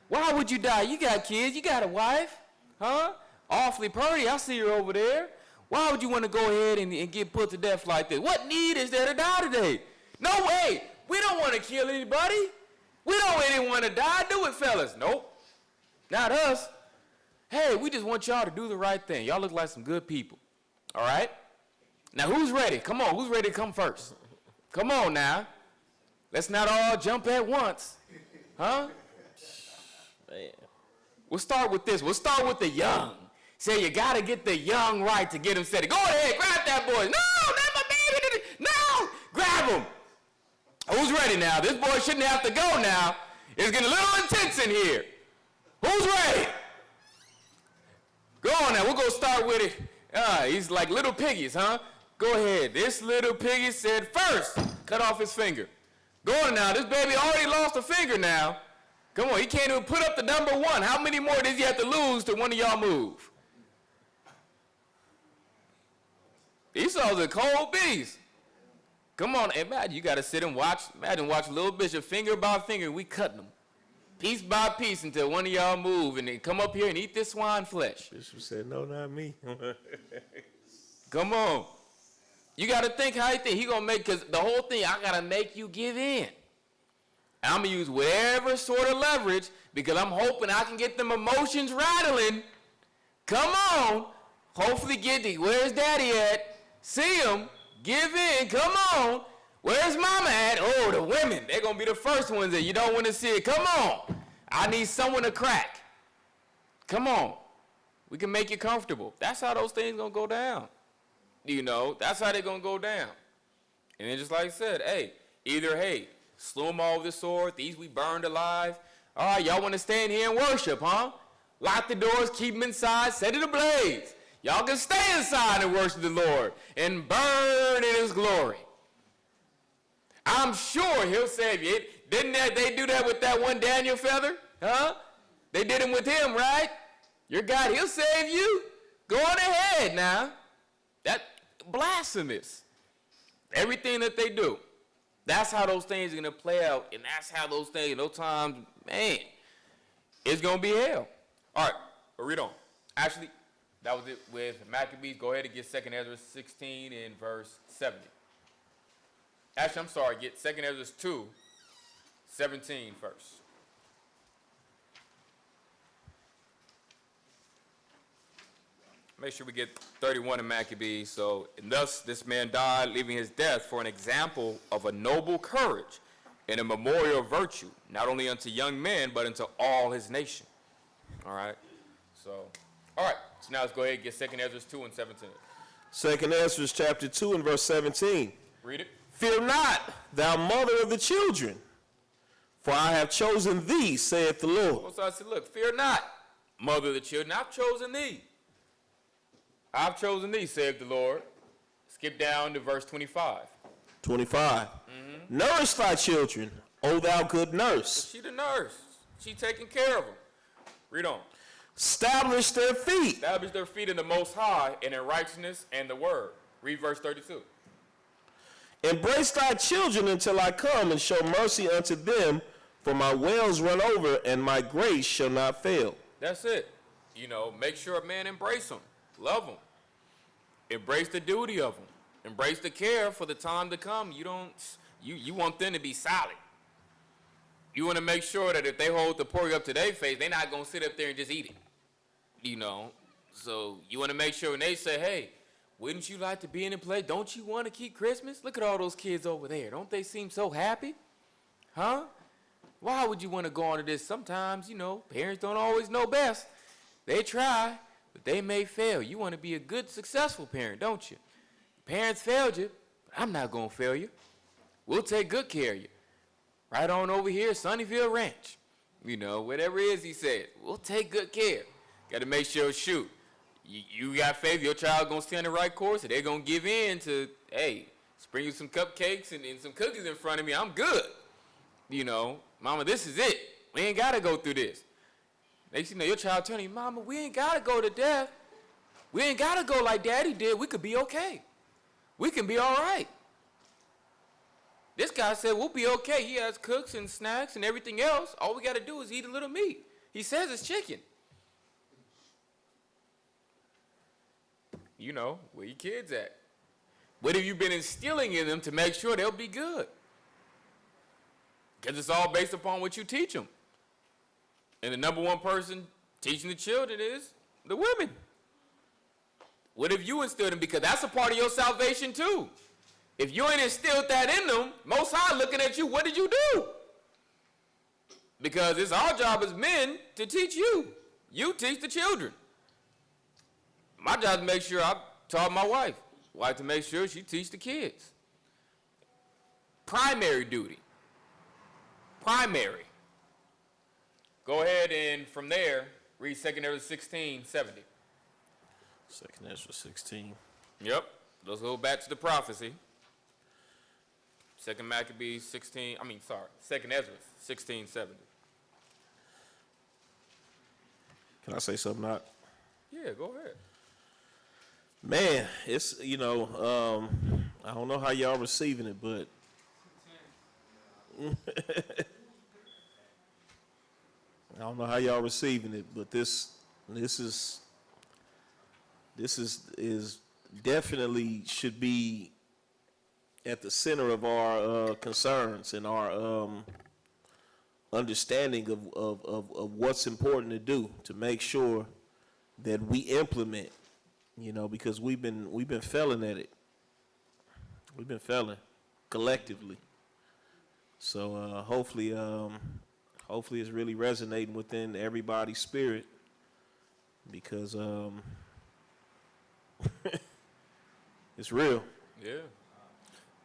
Why would you die? You got kids. You got a wife. Huh? Awfully pretty. I see her over there. Why would you want to go ahead and get put to death like this? What need is there to die today? No way. We don't want to kill anybody. We don't want anyone to die. Do it, fellas. Nope. Not us. Hey, we just want y'all to do the right thing. Y'all look like some good people. All right? Now, who's ready? Come on. Who's ready to come first? Come on now. Let's not all jump at once. Huh? Man. We'll start with this. We'll start with the young. Say you got to get the young right to get them steady. Go ahead. Grab that boy. No, not my baby. No. Grab him. Who's ready now? This boy shouldn't have to go now. It's getting a little intense in here. Who's ready? Go on now. We're going to start with it. He's like little piggies, huh? Go ahead. This little piggy said first, cut off his finger. Go on now. This baby already lost a finger now. Come on, he can't even put up the number 1. How many more does he have to lose till one of y'all move? Esau's a cold beast. Come on, imagine you got to sit and watch. Imagine watch little Bishop finger by finger. We cutting them piece by piece until one of y'all move and then come up here and eat this swine flesh. Bishop said, no, not me. Come on. You got to think how you think. He going to make, because the whole thing, I got to make you give in. I'm going to use whatever sort of leverage because I'm hoping I can get them emotions rattling. Come on. Hopefully get the, where's daddy at? See him. Give in. Come on. Where's mama at? Oh, the women. They're going to be the first ones that you don't want to see it. Come on. I need someone to crack. Come on. We can make you comfortable. That's how those things going to go down. You know, that's how they're going to go down. And then just like I said, hey, slew them all with the sword. These we burned alive. All right, y'all want to stay in here and worship, huh? Lock the doors, keep them inside, set it ablaze. Y'all can stay inside and worship the Lord and burn in his glory. I'm sure he'll save you. Didn't they do that with that one Daniel feather? Huh? They did it with him, right? Your God, he'll save you. Go on ahead now. That's blasphemous. Everything that they do. That's how those things are going to play out, and that's how those things, those times, man, it's going to be hell. All right, we'll read on. Actually, that was it with Maccabees. Go ahead and get 2 Ezra 16 and verse 70. Actually, I'm sorry, get 2 Ezra 2, 17 first. Make sure we get 31 in Maccabees. So, and thus this man died, leaving his death for an example of a noble courage and a memorial of virtue, not only unto young men, but unto all his nation. All right? So, all right. So now let's go ahead and get 2 Ezra 2 and 17. 2 Ezra chapter 2 and verse 17. Read it. Fear not, thou mother of the children, for I have chosen thee, saith the Lord. So I said, look, fear not, mother of the children, I've chosen thee. I've chosen thee, saith the Lord. Skip down to verse 25. 25. Nourish thy children, O thou good nurse. She the nurse. She taking care of them. Read on. Establish their feet. Establish their feet in the Most High and in righteousness and the word. Read verse 32. Embrace thy children until I come and show mercy unto them, for my wells run over and my grace shall not fail. That's it. You know, make sure a man embrace them. Love them. Embrace the duty of them. Embrace the care for the time to come. You want them to be solid. You want to make sure that if they hold the pork up to their face, they're not going to sit up there and just eat it. You know, so you want to make sure when they say, hey, wouldn't you like to be in a place? Don't you want to keep Christmas? Look at all those kids over there. Don't they seem so happy? Huh? Why would you want to go on to this? Sometimes, you know, parents don't always know best. They try, but they may fail. You want to be a good, successful parent, don't you? Parents failed you, but I'm not going to fail you. We'll take good care of you. Right on over here, Sunnyvale Ranch. You know, whatever it is he said, we'll take good care. Got to make sure, shoot, you got faith, your child going to stay on the right course, and they're going to give in to, hey, bring you some cupcakes and some cookies in front of me, I'm good. You know, mama, this is it. We ain't got to go through this. Next thing you know, your child telling you, mama, we ain't got to go to death. We ain't got to go like daddy did. We could be okay. We can be all right. This guy said, we'll be okay. He has cooks and snacks and everything else. All we got to do is eat a little meat. He says it's chicken. You know, where your kids at? What have you been instilling in them to make sure they'll be good? Because it's all based upon what you teach them. And the number one person teaching the children is the women. What have you instilled in them? Because that's a part of your salvation too. If you ain't instilled that in them, Most High looking at you, what did you do? Because it's our job as men to teach you. You teach the children. My job is to make sure I taught my wife to make sure she teach the kids. Primary duty. Primary. Go ahead and from there, read 2 Ezra 16:70. 2 Ezra 16. Yep. Let's go back to the prophecy. 2 Maccabees 16, 2 Ezra 16:70. Can I say something, Not? Yeah, go ahead. Man, it's, I don't know how y'all receiving it, but I don't know how y'all receiving it, but this is definitely should be at the center of our concerns and our understanding of what's important to do to make sure that we implement, because we've been failing at it. We've been failing collectively. So hopefully it's really resonating within everybody's spirit, because it's real. Yeah.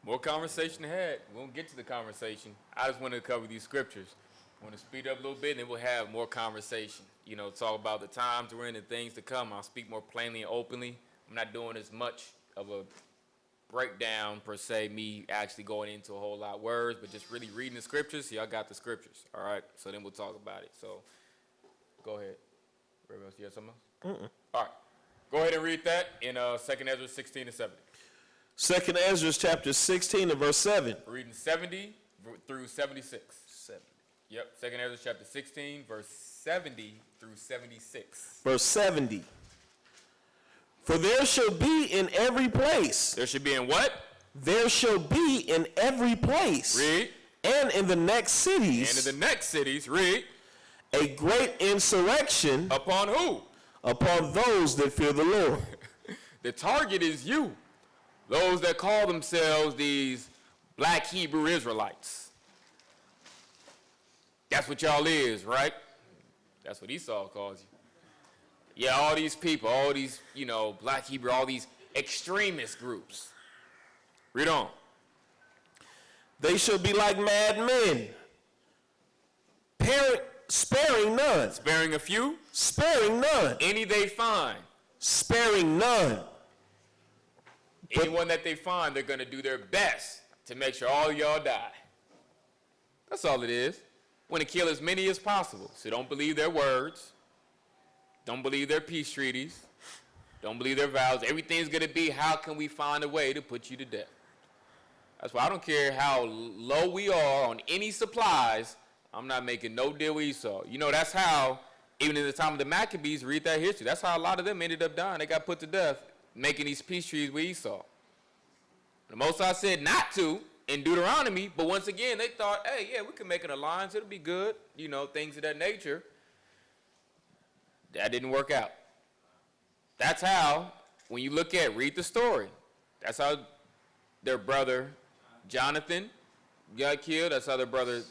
More conversation ahead. We won't get to the conversation. I just wanted to cover these scriptures. I want to speed up a little bit, and then we'll have more conversation. Talk about the times we're in and things to come. I'll speak more plainly and openly. I'm not doing as much of a breakdown, per se, me actually going into a whole lot of words, but just really reading the scriptures. So y'all got the scriptures, all right? So then we'll talk about it. So go ahead. Everybody else, you have something else? All right. Go ahead and read that in 2 Ezra 16:70. 2 Ezra chapter 16 and verse 7. We're reading 70 through 76. 70. Yep, 2 Ezra chapter 16, verse 70 through 76. Verse 70. For there shall be in every place. There should be in what? There shall be in every place. Read. And in the next cities. And in the next cities, read. A great insurrection. Upon who? Upon those that fear the Lord. The target is you. Those that call themselves these black Hebrew Israelites. That's what y'all is, right? That's what Esau calls you. Yeah, all these people, all these, black Hebrew, all these extremist groups. Read on. They shall be like mad men, sparing none. Sparing a few. Sparing none. Any they find. Sparing none. Anyone that they find, they're going to do their best to make sure all y'all die. That's all it is. Want to kill as many as possible. So don't believe their words. Don't believe their peace treaties. Don't believe their vows. Everything's going to be, how can we find a way to put you to death? That's why I don't care how low we are on any supplies. I'm not making no deal with Esau. That's how, even in the time of the Maccabees, read that history. That's how a lot of them ended up dying. They got put to death making these peace treaties with Esau. The Most High said not to in Deuteronomy, but once again, they thought, hey, yeah, we can make an alliance. It'll be good. Things of that nature. That didn't work out. That's how, when you read the story, that's how their brother Jonathan got killed. That's how their brother,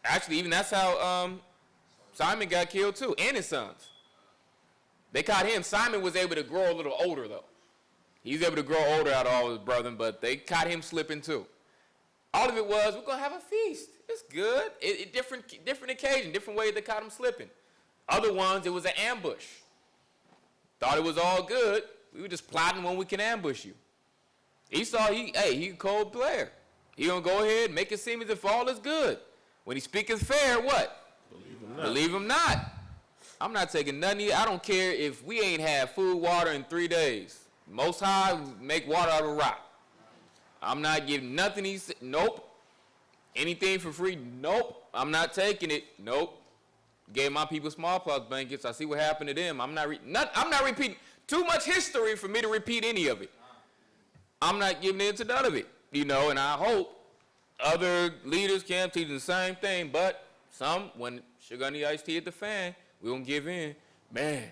actually, even that's how Simon got killed too, and his sons. They caught him. Simon was able to grow a little older, though. He's able to grow older out of all his brethren, but they caught him slipping too. All of it was, we're going to have a feast. It's good. Different occasion, different way they caught him slipping. Other ones, it was an ambush. Thought it was all good. We were just plotting when we can ambush you. Esau, he a cold player. He going to go ahead and make it seem as if all is good. When he speaketh fair, what? Believe him not. I'm not taking nothing. I don't care if we ain't had food, water in 3 days. Most High make water out of rock. I'm not giving nothing. He said, nope. Anything for free? Nope. I'm not taking it. Nope. Gave my people smallpox blankets. I see what happened to them. I'm not repeating. Too much history for me to repeat any of it. I'm not giving into none of it. And I hope other leaders can teach the same thing. But some, when sugar on the iced tea at the fan, we don't give in. Man,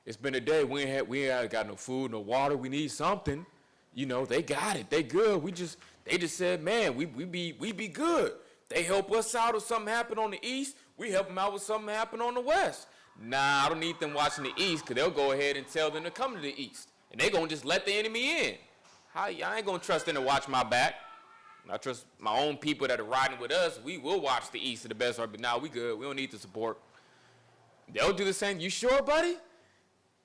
it's been a day. We ain't got no food, no water. We need something. They got it. They good. They just said, man, we be good. They help us out if something happen on the east. We help them out with something happen on the west. Nah, I don't need them watching the east, because they'll go ahead and tell them to come to the east. And they going to just let the enemy in. I ain't going to trust them to watch my back. I trust my own people that are riding with us. We will watch the east to the best of our, but now we good. We don't need the support. They'll do the same. You sure, buddy?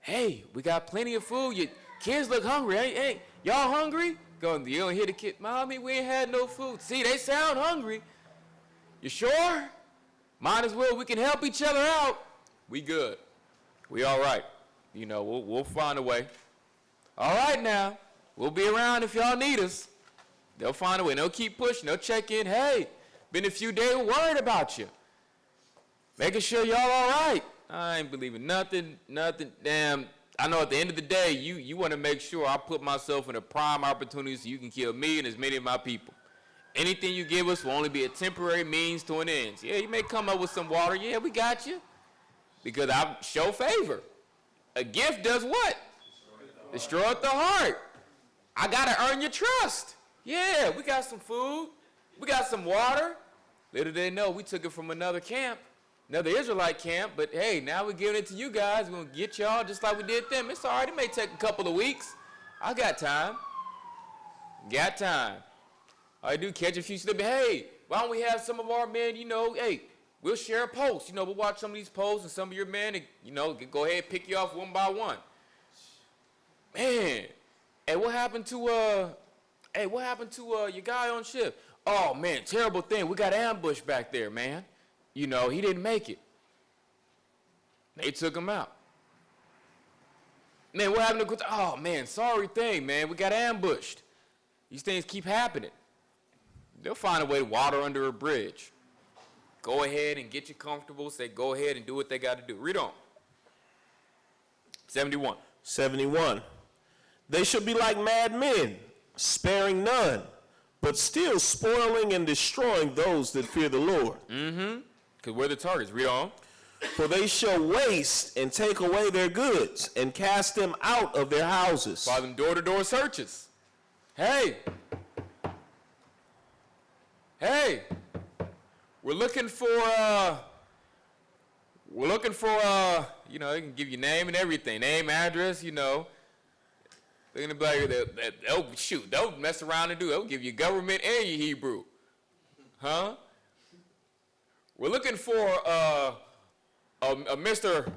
hey, we got plenty of food. Your kids look hungry. Hey, y'all hungry? You don't hear the kid, Mommy, we ain't had no food. See, they sound hungry. You sure? Might as well. We can help each other out. We good. We all right. You know, we'll find a way. All right now. We'll be around if y'all need us. They'll find a way. They'll keep pushing. They'll check in. Hey, been a few days, worried about you. Making sure y'all all right. I ain't believing nothing. Damn. I know at the end of the day, you want to make sure I put myself in a prime opportunity so you can kill me and as many of my people. Anything you give us will only be a temporary means to an end. Yeah, you may come up with some water. Yeah, we got you. Because I show favor. A gift does what? Destroyeth the heart. I got to earn your trust. Yeah, we got some food. We got some water. Little did they know, we took it from another camp, another Israelite camp, but hey, now we're giving it to you guys. We're going to get y'all just like we did them. It's all right. It may take a couple of weeks. I got time. Got time. All I do, catch a few slipping. Hey, why don't we have some of our men, hey, we'll share a post. We'll watch some of these posts and some of your men, go ahead and pick you off one by one. Man, hey, what happened to your guy on shift? Oh, man, terrible thing. We got ambushed back there, man. He didn't make it. They took him out. Man, what happened to, oh, man, sorry thing, man. We got ambushed. These things keep happening. They'll find a way to water under a bridge. Go ahead and get you comfortable. Say, go ahead and do what they got to do. Read on. 71. 71. They shall be like mad men, sparing none, but still spoiling and destroying those that fear the Lord. Mm-hmm. Because we're the targets. Read on. For they shall waste and take away their goods and cast them out of their houses. By them door-to-door searches. Hey, we're looking for, you can give you name and everything, name, address, They're gonna be like, they'll mess around and they'll give you government and your Hebrew. Huh? We're looking for a Mr.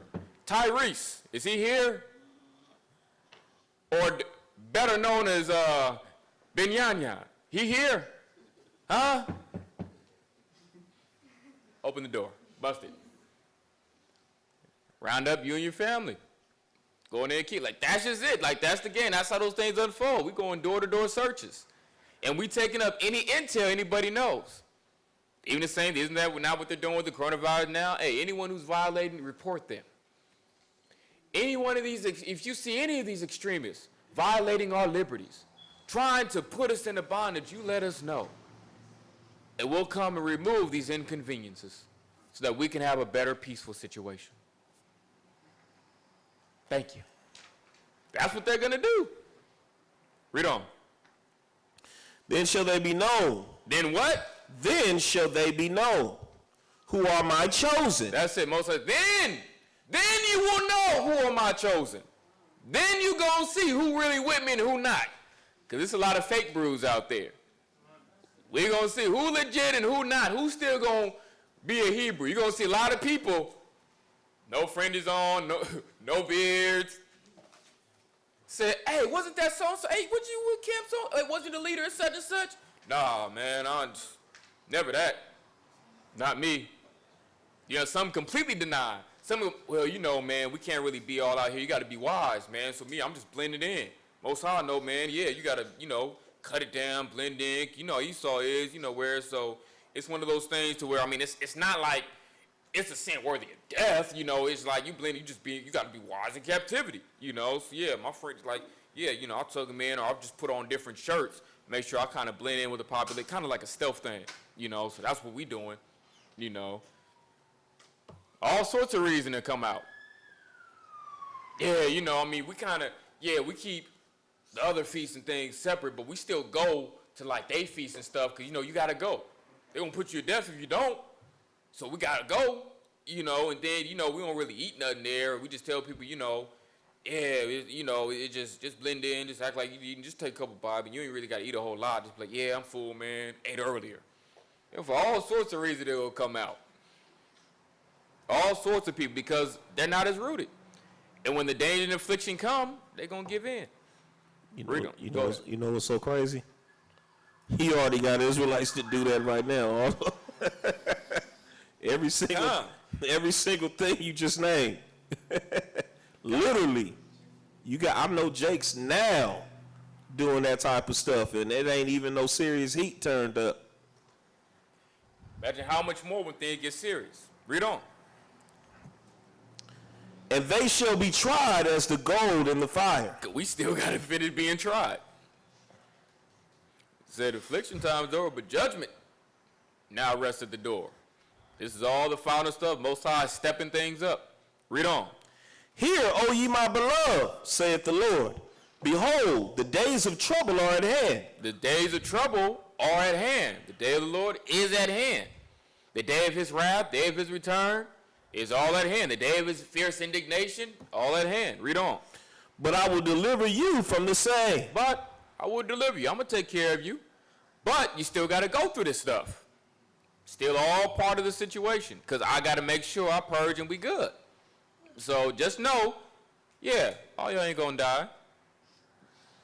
Tyrese. Is he here? Or better known as Benyanyan. He here? Huh? Open the door. Bust it. Round up you and your family. Go in there and keep. Like, that's just it. Like, that's the game. That's how those things unfold. We going door-to-door searches. And we taking up any intel anybody knows. Even the same, isn't that not what they're doing with the coronavirus now? Hey, anyone who's violating, report them. Any one of these, if you see any of these extremists violating our liberties, trying to put us in a bondage, you let us know. And we'll come and remove these inconveniences so that we can have a better, peaceful situation. Thank you. That's what they're going to do. Read on. Then shall they be known. Then what? Then shall they be known who are my chosen. That's it. Most of then you will know who are my chosen. Then you gonna see who really with me and who not. Because there's a lot of fake brews out there. We're gonna see who legit and who not. Who's still gonna be a Hebrew. You're gonna see a lot of people, no fringes on, no beards. Said, hey, wasn't that so-and-so? Hey, what you with Camp so? Hey, wasn't you the leader of such and such? Nah, man, never that. Not me. Some completely deny. Some, well, man, we can't really be all out here. You got to be wise, man. So me, I'm just blending in. Most High know, man, yeah, you got to, cut it down, blend in. Esau is, where, so it's one of those things to where, it's not like it's a sin worthy of death, it's like you blend, you got to be wise in captivity, so yeah, my friend's like, yeah, I'll tuck them in or I'll just put on different shirts, make sure I kind of blend in with the population, kind of like a stealth thing, so that's what we doing, all sorts of reason to come out. Yeah, we kind of, we keep the other feasts and things separate, but we still go to like they feasts and stuff, because, you got to go. They're going to put you to death if you don't. So we got to go, and then, we don't really eat nothing there. We just tell people, it just blend in, just act like you eating, just take a couple bites, and you ain't really got to eat a whole lot. Just be like, yeah, I'm full, man, ate earlier. For all sorts of reasons, they will come out. All sorts of people, because they're not as rooted. And when the danger and affliction come, they're going to give in. Read 'em. Go ahead. You know what's so crazy? He already got Israelites to do that right now. every single thing you just named. Literally. I know Jake's now doing that type of stuff, and it ain't even no serious heat turned up. Imagine how much more when things get serious. Read on. And they shall be tried as the gold in the fire. We still got to finish being tried. Said affliction time's over, but judgment now rests at the door. This is all the final stuff. Most High is stepping things up. Read on. Hear, O ye my beloved, saith the Lord. Behold, the days of trouble are at hand. The days of trouble are at hand. The day of the Lord is at hand. The day of his wrath, day of his return is all at hand. The day of his fierce indignation, all at hand. Read on. But I will deliver you from the same. But I will deliver you. I'm going to take care of you. But you still got to go through this stuff. Still all part of the situation. Because I got to make sure I purge and we good. So just know, yeah, all y'all ain't going to die.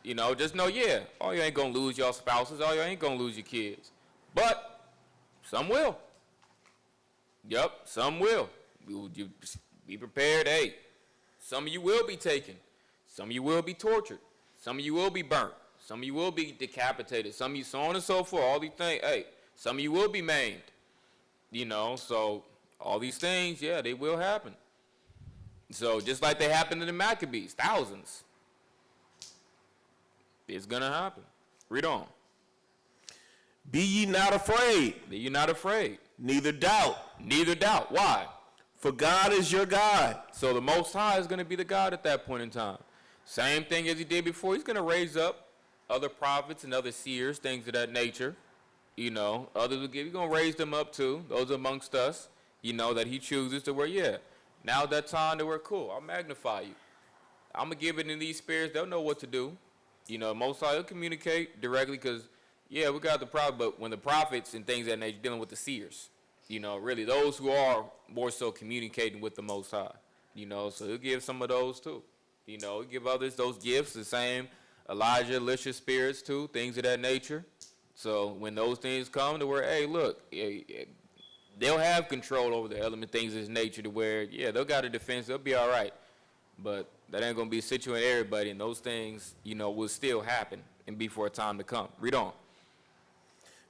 You know, just know, yeah, all you ain't going to lose your spouses. All you ain't going to lose your kids. But some will. Yep, some will. You be prepared. Hey, some of you will be taken. Some of you will be tortured. Some of you will be burnt. Some of you will be decapitated. Some of you so on and so forth. All these things. Hey, some of you will be maimed. You know, so all these things, yeah, they will happen. So just like they happened to the Maccabees, thousands. It's going to happen. Read on. Be ye not afraid. Be ye not afraid. Neither doubt. Neither doubt. Why? For God is your God. So the Most High is going to be the God at that point in time. Same thing as he did before. He's going to raise up other prophets and other seers, things of that nature. You know, others will give. He's going to raise them up too, those amongst us, you know, that he chooses to where, yeah, now that time that we're cool. I'll magnify you. I'm going to give it in these spirits. They'll know what to do. You know, Most High will communicate directly because, yeah, we got the problem. But when the prophets and things of that nature dealing with the seers, you know, really those who are more so communicating with the Most High, you know, so he'll give some of those too. You know, he'll give others those gifts, the same Elijah, Elisha spirits too, things of that nature. So when those things come to where, hey, look, they'll have control over the element things of this nature to where, yeah, they'll got a defense, they'll be all right. But that ain't going to be situating everybody, and those things, you know, will still happen and be for a time to come. Read on.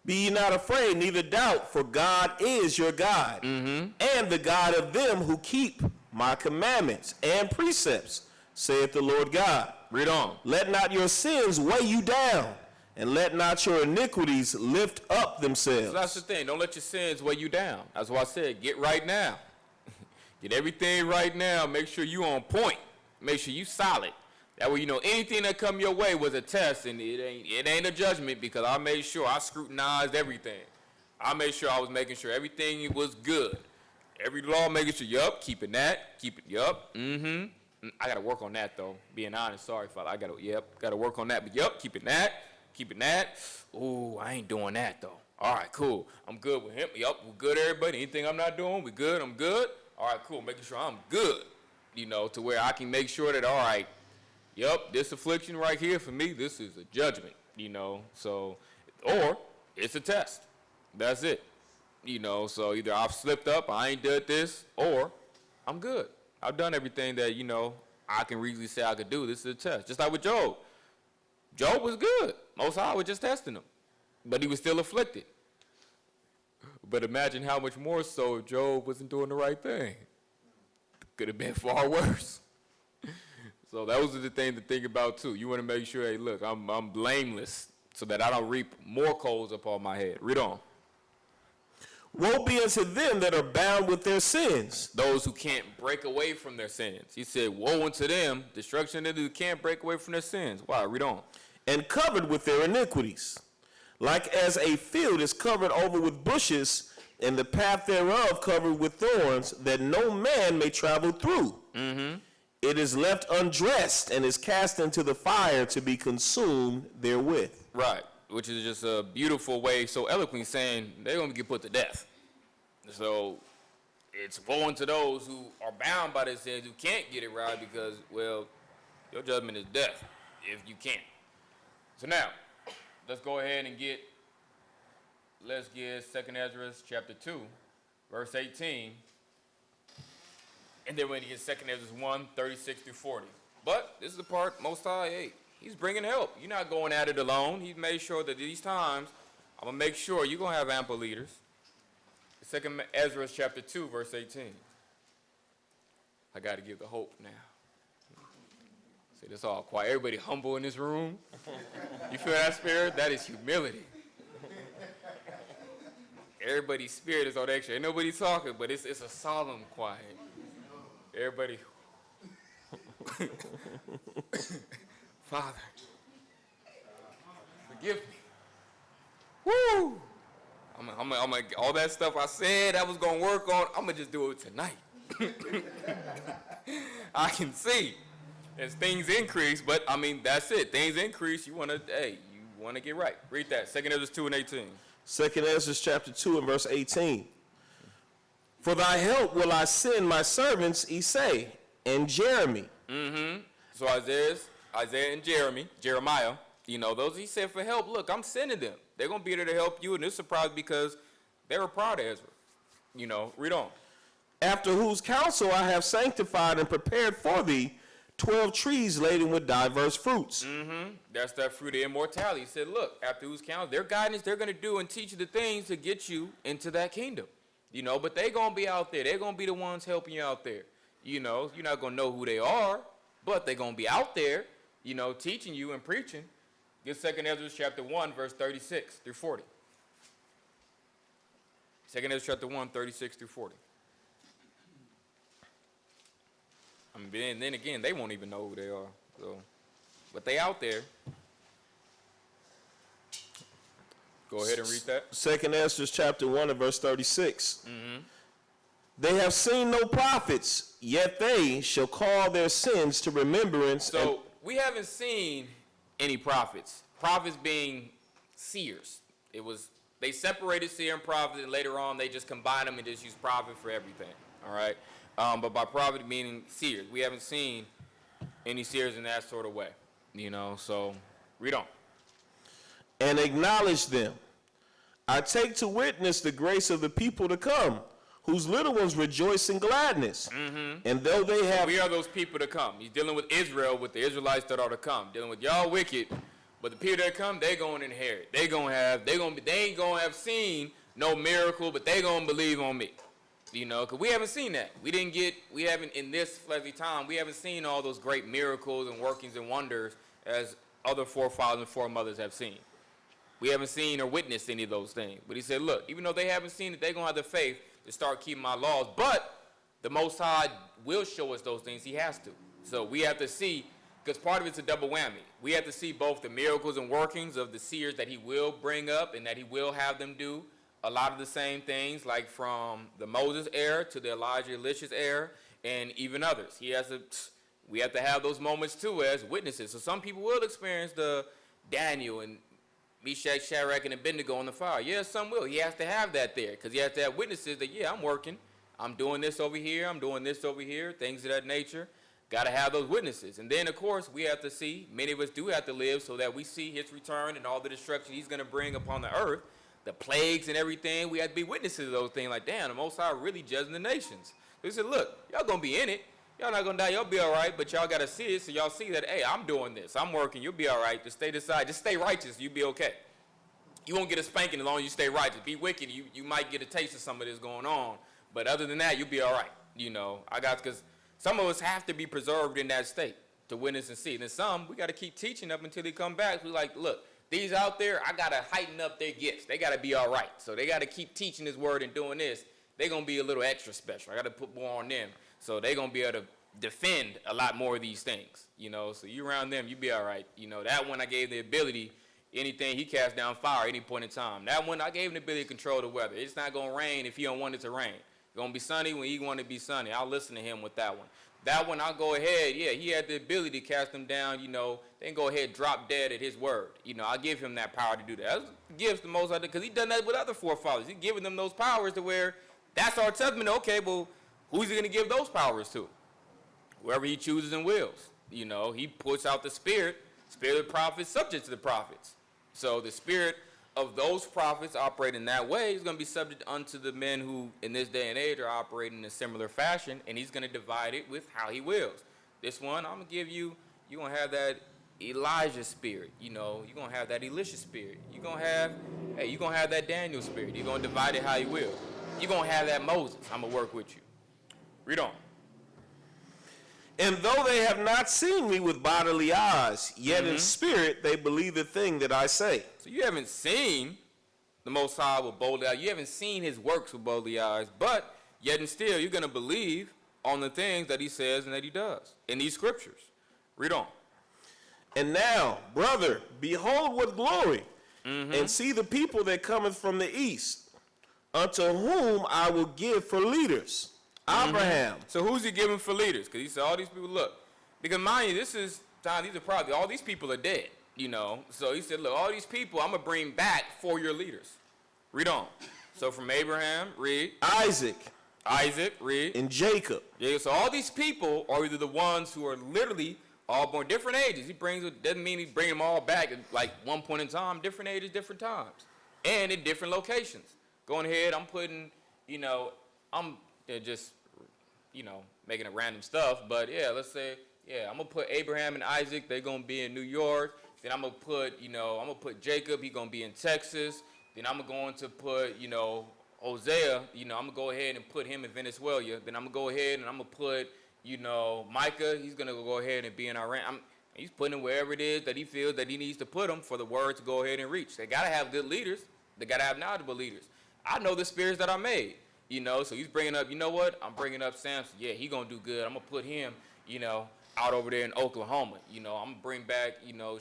Be ye not afraid, neither doubt, for God is your God, and the God of them who keep my commandments and precepts, saith the Lord God. Read on. Let not your sins weigh you down, and let not your iniquities lift up themselves. So that's the thing. Don't let your sins weigh you down. That's why I said, get right now. Get everything right now. Make sure you on point. Make sure you solid. That way, you know, anything that come your way was a test, and it ain't a judgment, because I made sure I scrutinized everything. I made sure I was making sure everything was good. Every law, making sure, yup, keeping that, yup, I got to work on that, though. Being honest, sorry, Father. Got to work on that. But, yup, keeping that. Ooh, I ain't doing that, though. All right, cool. I'm good with him. Yup, we're good, everybody. Anything I'm not doing, we good, I'm good. All right, cool. Making sure I'm good, you know, to where I can make sure that, all right, yup, this affliction right here for me, this is a judgment, you know. So, or it's a test. That's it. You know, so either I've slipped up, I ain't did this, or I'm good. I've done everything that, you know, I can reasonably say I could do. This is a test. Just like with Job. Job was good. Most High was just testing him. But he was still afflicted. But imagine how much more so if Job wasn't doing the right thing. Could have been far worse. So that was the thing to think about too. You want to make sure, hey, look, I'm blameless so that I don't reap more coals upon my head. Read on. Woe be unto them that are bound with their sins. Those who can't break away from their sins. He said, woe unto them, destruction to them who can't break away from their sins. Why? Read on. And covered with their iniquities. Like as a field is covered over with bushes, and the path thereof covered with thorns, that no man may travel through. It is left undressed and is cast into the fire to be consumed therewith. Right, which is just a beautiful way, so eloquently saying they're going to get put to death. So it's woe unto those who are bound by their sins, who can't get it right because, well, your judgment is death if you can't. So now, let's go ahead and let's get 2nd Ezra chapter 2, verse 18. And then we're going to get 2nd Ezra 1, 36 through 40. But this is the part Most High, hey, he's bringing help. You're not going at it alone. He's made sure that these times, I'm going to make sure you're going to have ample leaders. 2nd Ezra chapter 2, verse 18. I got to give the hope now. See, that's all quiet. Everybody humble in this room. You feel that spirit? That is humility. Everybody's spirit is on extra. Ain't nobody talking, but it's a solemn quiet. Everybody. Father, forgive me. Woo! I'm all that stuff I said I was gonna work on, I'm gonna just do it tonight. I can see as things increase, but I mean that's it. Things increase. You wanna get right. Read that. 2nd Ezra 2 and 18. 2nd Ezra chapter 2 and verse 18. For thy help will I send my servants Isai and Jeremy. So Isaiah and Jeremiah, those he said for help. Look, I'm sending them. They're going to be there to help you, and they're surprised because they were proud of Ezra. Read on. After whose counsel I have sanctified and prepared for thee 12 trees laden with diverse fruits. That's that fruit of immortality. He said, look, after whose counsel, their guidance, they're going to do and teach you the things to get you into that kingdom. But they're going to be out there. They're going to be the ones helping you out there. You're not going to know who they are, but they're going to be out there, teaching you and preaching. Get 2nd Ezra chapter 1, verse 36 through 40. 2nd Ezra chapter 1, 36 through 40. I mean, then again, they won't even know who they are. So, but they out there. Go ahead and read that. 2nd Ezra chapter 1 and verse 36. They have seen no prophets, yet they shall call their sins to remembrance. So we haven't seen any prophets. Prophets being seers. They separated seer and prophet, and later on they just combined them and just used prophet for everything. All right. But by prophet meaning seers. We haven't seen any seers in that sort of way. So read on. And acknowledge them. I take to witness the grace of the people to come, whose little ones rejoice in gladness. And though they have... We are those people to come. He's dealing with Israel, with the Israelites that are to come. Dealing with y'all wicked, but the people that come, they going to inherit. They ain't going to have seen no miracle, but they going to believe on me. Because we haven't seen that. We haven't, in this fleshly time, we haven't seen all those great miracles and workings and wonders as other forefathers and foremothers have seen. We haven't seen or witnessed any of those things. But he said, look, even though they haven't seen it, they're going to have the faith to start keeping my laws. But the Most High will show us those things. He has to. So we have to see, because part of it's a double whammy. We have to see both the miracles and workings of the seers that he will bring up and that he will have them do a lot of the same things, like from the Moses era to the Elijah, Elisha's era, and even others. We have to have those moments too as witnesses. So some people will experience the Daniel and Meshach, Shadrach, and Abednego on the fire. Yeah, some will. He has to have that there because he has to have witnesses that, yeah, I'm working. I'm doing this over here. I'm doing this over here, things of that nature. Got to have those witnesses. And then, of course, we have to see, many of us do have to live so that we see his return and all the destruction he's going to bring upon the earth, the plagues and everything. We have to be witnesses of those things like, damn, the Most High really judging the nations. So he said, look, y'all going to be in it. Y'all not going to die. Y'all be all right, but y'all got to see it so y'all see that, hey, I'm doing this. I'm working. You'll be all right. Just stay aside. Just stay righteous. You'll be okay. You won't get a spanking as long as you stay righteous. Be wicked. You might get a taste of some of this going on. But other than that, you'll be all right. Because some of us have to be preserved in that state to witness and see. And then some, we got to keep teaching up until they come back. We're like, look, these out there, I got to heighten up their gifts. They got to be all right. So they got to keep teaching this word and doing this. They're going to be a little extra special. I got to put more on them. So they're going to be able to defend a lot more of these things. So you around them, you be all right. That one I gave the ability, anything, he cast down fire at any point in time. That one, I gave him the ability to control the weather. It's not going to rain if he don't want it to rain. It's going to be sunny when he want it to be sunny. I'll listen to him with that one. That one, I'll go ahead. Yeah, he had the ability to cast them down, then go ahead and drop dead at his word. I'll give him that power to do that. That's gifts the Most High, because he done that with other forefathers. He's giving them those powers to where That's our testament. Okay, well, who's he going to give those powers to? Whoever he chooses and wills. You know, he puts out the spirit of the prophets subject to the prophets. So the spirit of those prophets operating that way is going to be subject unto the men who in this day and age are operating in a similar fashion, and he's going to divide it with how he wills. This one, I'm going to give you, you're going to have that Elijah spirit, you know, you're going to have that Elisha spirit. You're going to have that Daniel spirit. You're going to divide it how you will. You're going to have that Moses. I'm going to work with you. Read on. And though they have not seen me with bodily eyes, yet in spirit they believe the thing that I say. So you haven't seen the Most High with bodily eyes. You haven't seen his works with bodily eyes, but yet and still you're going to believe on the things that he says and that he does in these scriptures. Read on. And now, brother, behold with glory, and see the people that cometh from the east, unto whom I will give for leaders. Abraham. So who's he giving for leaders? Because he said all these people, look, because mind you, these are probably, all these people are dead, you know. So he said, look, all these people I'm going to bring back for your leaders. Read on. So from Abraham, read. Isaac, read. and Jacob. Yeah, so all these people are either the ones who are literally all born different ages. He doesn't mean he bring them all back at like one point in time, different ages, different times, and in different locations. Going ahead, I'm putting, you know, I'm just, you know, making a random stuff, but yeah, let's say, yeah, I'm gonna put Abraham and Isaac, they're gonna be in New York. Then I'm gonna put Jacob, he's gonna be in Texas. Then I'm going to put, you know, Hosea, you know, I'm gonna go ahead and put him in Venezuela. Then I'm gonna go ahead and I'm gonna put, you know, Micah, he's gonna go ahead and be in Iran. He's putting him wherever it is that he feels that he needs to put him for the word to go ahead and reach. They gotta have good leaders. They gotta have knowledgeable leaders. I know the spirits that I made. You know, so he's bringing up, you know what? I'm bringing up Samson. Yeah, he going to do good. I'm going to put him, you know, out over there in Oklahoma. You know, I'm going to bring back, you know,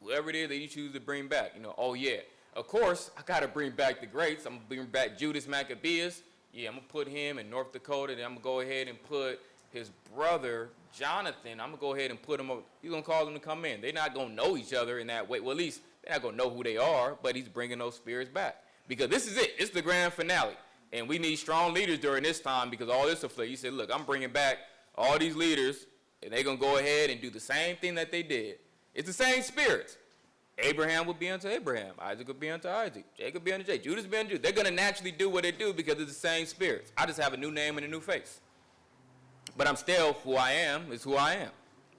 whoever it is that you choose to bring back. You know, oh, yeah. Of course, I got to bring back the greats. I'm going to bring back Judas Maccabeus. Yeah, I'm going to put him in North Dakota. Then I'm going to go ahead and put his brother, Jonathan. I'm going to go ahead and put him over. He's going to call them to come in. They're not going to know each other in that way. Well, at least they're not going to know who they are, but he's bringing those spirits back. Because this is it. It's the grand finale. And we need strong leaders during this time because all this afflict. He said, look, I'm bringing back all these leaders, and they're going to go ahead and do the same thing that they did. It's the same spirits. Abraham will be unto Abraham. Isaac will be unto Isaac. Jacob will be unto Jacob. Judas will be unto Judas. They're going to naturally do what they do because it's the same spirits. I just have a new name and a new face. But I'm still who I am is who I am.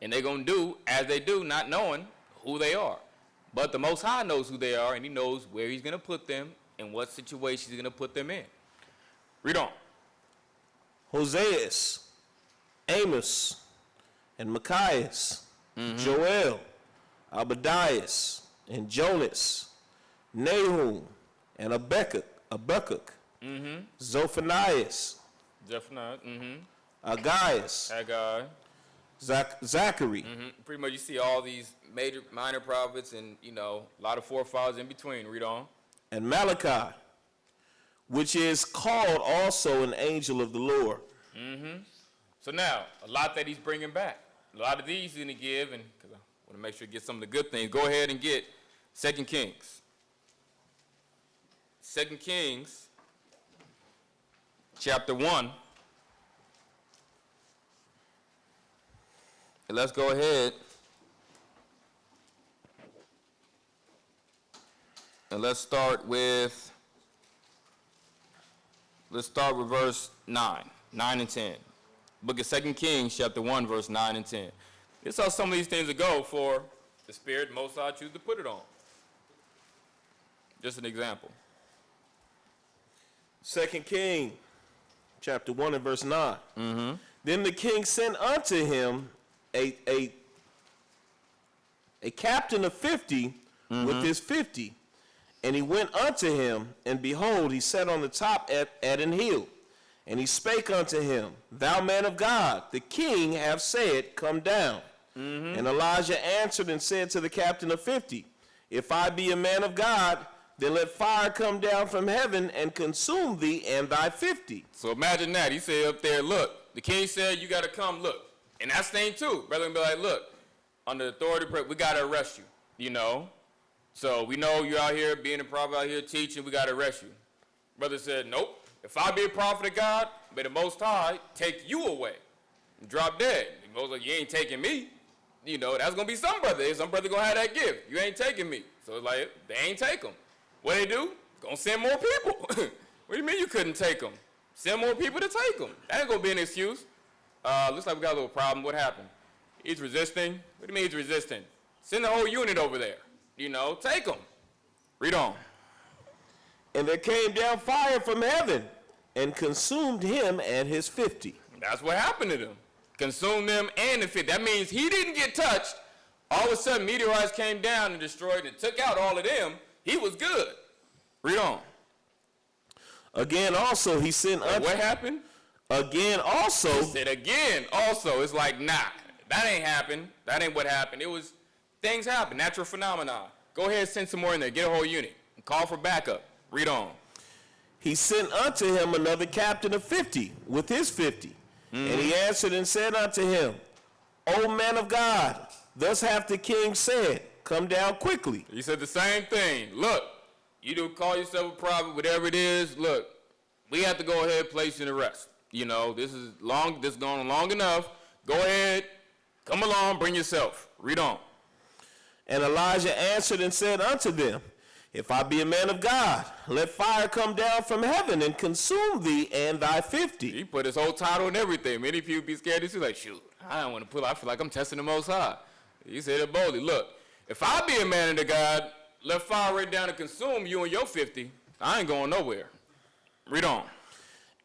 And they're going to do as they do, not knowing who they are. But the Most High knows who they are, and he knows where he's going to put them and what situations he's going to put them in. Read on. Hoseas, Amos, and Micaias, Joel, Abadias, and Jonas, Nahum, and Habakkuk, Zophanias, Agaius, Zachary. Pretty much you see all these minor prophets and, you know, a lot of forefathers in between. Read on. And Malachi, which is called also an angel of the Lord. So now, a lot that he's bringing back. A lot of these he's going to give, and because I want to make sure to get some of the good things, go ahead and get 2 Kings. 2 Kings, chapter 1. And let's go ahead and let's start with verse 9 and 10. Book of 2 Kings, chapter 1, verse 9 and 10. This is how some of these things will go for the Spirit Most High choose to put it on. Just an example. 2 King, chapter 1 and verse 9. Then the king sent unto him a captain of 50 with his 50. And he went unto him, and behold, he sat on the top at an hill. And he spake unto him, Thou man of God, the king hath said, Come down. And Elijah answered and said to the captain of 50, If I be a man of God, then let fire come down from heaven and consume thee and thy 50. So imagine that. He said up there, look, the king said, you got to come, look. And that's the thing too. Brother be like, look, under authority, we got to arrest you, you know. So we know you're out here being a prophet, out here teaching, we got to arrest you. Brother said, nope, if I be a prophet of God, may the Most High take you away and drop dead. The Most High, you ain't taking me. You know, that's going to be some brother. Some brother going to have that gift. You ain't taking me. So it's like, they ain't take them. What they do? Going to send more people. What do you mean you couldn't take them? Send more people to take them. That ain't going to be an excuse. Looks like we got a little problem. What happened? He's resisting. What do you mean he's resisting? Send the whole unit over there. You know, take them. Read on. And there came down fire from heaven and consumed him and his 50. That's what happened to them. Consumed them and the 50. That means he didn't get touched. All of a sudden, meteorites came down and destroyed and took out all of them. He was good. Read on. Again also he sent unto... What happened? Again also... He said again also. It's like, nah, that ain't happened. That ain't what happened. It was, things happen, natural phenomena. Go ahead, send some more in there. Get a whole unit. And call for backup. Read on. He sent unto him another captain of 50 with his 50. And he answered and said unto him, O man of God, thus hath the king said, come down quickly. He said the same thing. Look, you do call yourself a prophet, whatever it is. Look, we have to go ahead and place you in arrest. You know, this is long, this is going on long enough. Go ahead, come along, bring yourself. Read on. And Elijah answered and said unto them, if I be a man of God, let fire come down from heaven and consume thee and thy 50. He put his whole title and everything. Many people be scared. He's like, shoot, I don't want to pull. I feel like I'm testing the Most High. He said it boldly. Look, if I be a man of God, let fire right down and consume you and your 50. I ain't going nowhere. Read on.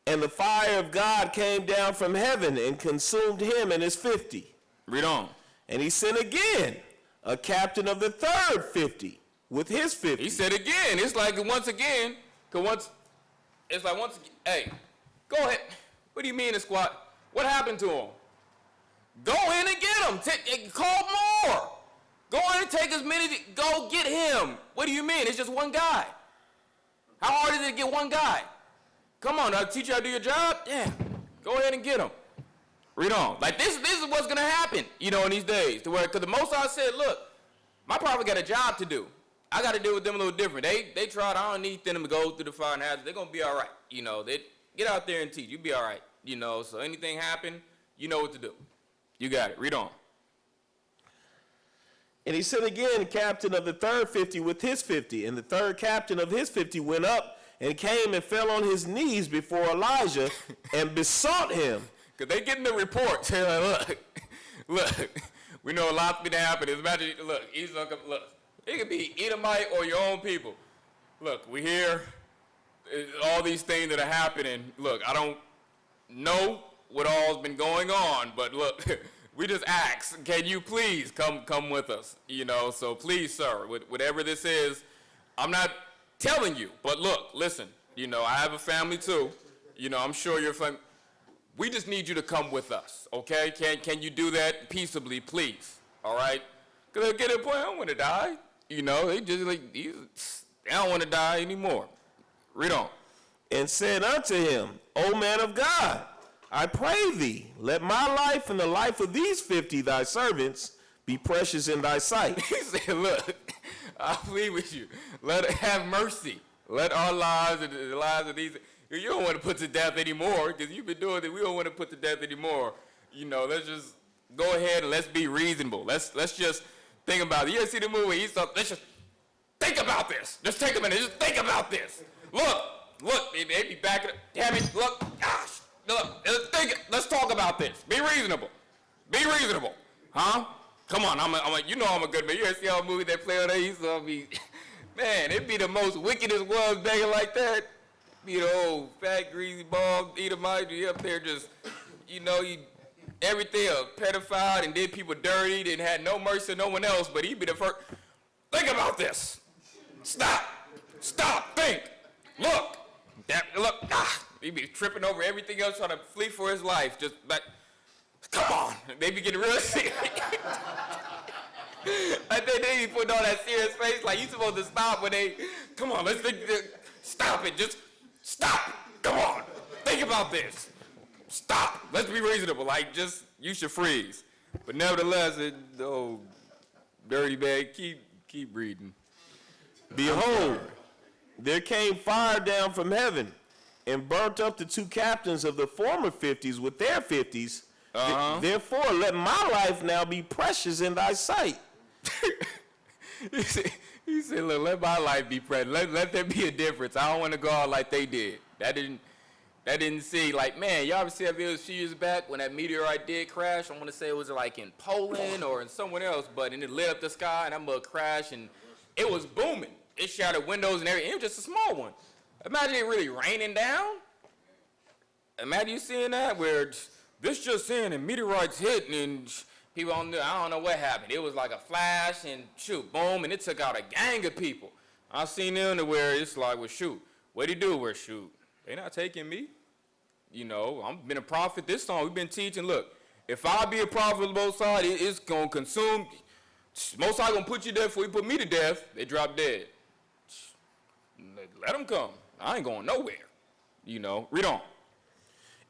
And the fire of God came down from heaven and consumed him and his 50. Read on. And he sent again a captain of the third 50 with his 50. He said again. It's like once again, it's like once again, hey, go ahead. What do you mean the squad? What happened to him? Go in and get him. Call more. Go in and take as many. Go get him. What do you mean? It's just one guy. How hard is it to get one guy? Come on, I'll teach you how to do your job. Yeah. Go ahead and get him. Read on. Like this is what's gonna happen, you know, in these days. To where, because the Most High said, look, my prophet got a job to do. I got to deal with them a little different. They tried. I don't need them to go through the fire and hazard. They're gonna be all right. You know, they get out there and teach. You be all right. You know, so anything happen, you know what to do. You got it. Read on. And he sent again captain of the third 50 with his 50. And the third captain of his 50 went up and came and fell on his knees before Elijah and besought him. Because they getting the reports. They're like, look, we know a lot been happening. Imagine, look, it could be Edomite or your own people. Look, we hear all these things that are happening. Look, I don't know what all's been going on, but look, we just ask, can you please come with us? You know, so please, sir, whatever this is, I'm not telling you, but look, listen, you know, I have a family too. You know, I'm sure your family. We just need you to come with us, okay? Can you do that peaceably, please? All right? Because they'll get to a point, I don't want to die. You know, they just like, they don't want to die anymore. Read on. And said unto him, O man of God, I pray thee, let my life and the life of these 50 thy servants be precious in thy sight. He said, look, I plead with you. Let it have mercy. Let our lives and the lives of these, you don't want to put to death anymore because you've been doing it. We don't want to put to death anymore. You know, let's just go ahead and let's be reasonable. Let's just think about it. You ever see the movie? Let's just think about this. Just take a minute. Just think about this. Look, they be backing up. Damn it, look, gosh, look, let's talk about this. Be reasonable. Be reasonable. Huh? Come on, you know I'm a good man. You ever see all the movies they play on there? Man, it'd be the most wickedest ones begging like that. Be the old fat, greasy, bald Edomite. You up there just, you know, everything a pedophile and did people dirty, didn't have no mercy on no one else, but he'd be the first. Think about this. Stop, think. Look. He'd be tripping over everything else, trying to flee for his life. Just like, come on. They be getting real serious. I think they be putting on that serious face, like you supposed to stop when they, come on, let's think, stop it, just stop. Come on. Think about this. Stop. Let's be reasonable. Like, just, you should freeze. But nevertheless, dirty bag, keep reading. Behold, there came fire down from heaven and burnt up the 2 captains of the former 50s with their 50s. Therefore, let my life now be precious in thy sight. He said, look, let my life be present. Let there be a difference. I don't want to go out like they did. That didn't see, like, man, y'all ever see that video a few years back when that meteorite did crash? I want to say it was like in Poland or in somewhere else, but and it lit up the sky and that mug crashed and it was booming. It shattered windows and everything. It was just a small one. Imagine it really raining down. Imagine you seeing that where this just in and meteorites hit and people I don't know what happened. It was like a flash and shoot, boom, and it took out a gang of people. I seen them to where it's like, well, shoot, what'd he do? Where shoot, they not taking me. You know, I've been a prophet this long. We've been teaching, look, if I be a prophet on both sides, it's going to consume. Most High going to put you there before you put me to death. They drop dead. Let them come. I ain't going nowhere. You know, read on.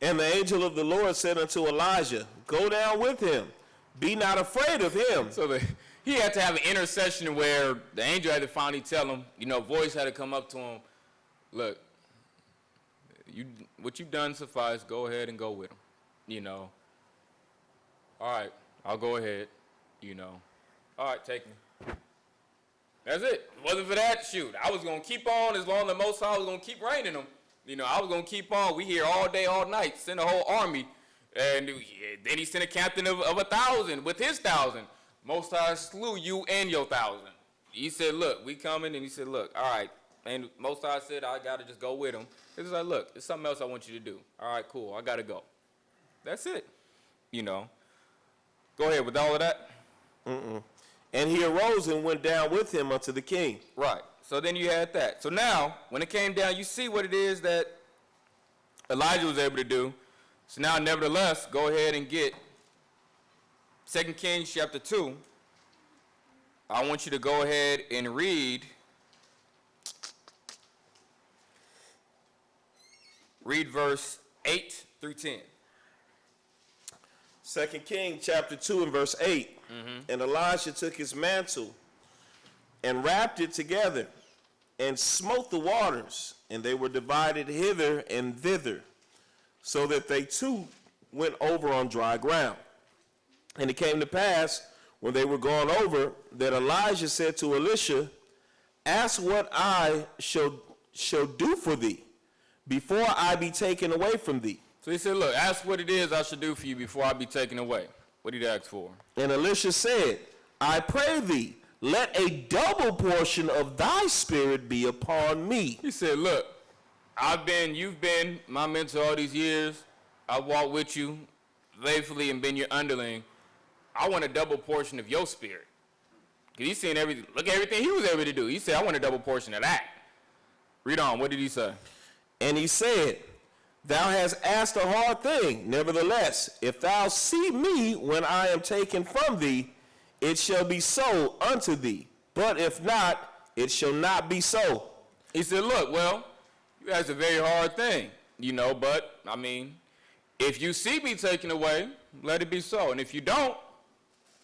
And the angel of the Lord said unto Elijah, go down with him. Be not afraid of him. So he had to have an intercession where the angel had to finally tell him, you know, voice had to come up to him, look, what you've done suffice, go ahead and go with him, you know. All right, I'll go ahead, you know. All right, take me. That's it. It wasn't for that, shoot. I was going to keep on as long as the Most High was going to keep raining them. You know, I was going to keep on. We here all day, all night, send a whole army. And then he sent a captain of 1,000 with his 1,000. Most High slew you and your 1,000. He said, look, we coming. And he said, look, all right. And Most High said, I got to just go with him. He was like, look, there's something else I want you to do. All right, cool. I got to go. That's it. You know. Go ahead with all of that. And he arose and went down with him unto the king. Right. So then you had that. So now, when it came down, you see what it is that Elijah was able to do. So now, nevertheless, go ahead and get 2 Kings chapter 2. I want you to go ahead and read verse 8 through 10. 2 Kings chapter 2 and verse 8. And Elijah took his mantle and wrapped it together and smote the waters, and they were divided hither and thither, so that they too went over on dry ground. And it came to pass, when they were gone over, that Elijah said to Elisha, ask what I shall do for thee, before I be taken away from thee. So he said, look, ask what it is I should do for you before I be taken away. What did he ask for? And Elisha said, I pray thee, let a double portion of thy spirit be upon me. He said, look, you've been my mentor all these years. I've walked with you faithfully and been your underling. I want a double portion of your spirit. Because he's seen everything. Look at everything he was able to do. He said, I want a double portion of that. Read on. What did he say? And he said, thou hast asked a hard thing. Nevertheless, if thou see me when I am taken from thee, it shall be so unto thee. But if not, it shall not be so. He said, look, well, you asked a very hard thing, you know, but, I mean, if you see me taken away, let it be so. And if you don't,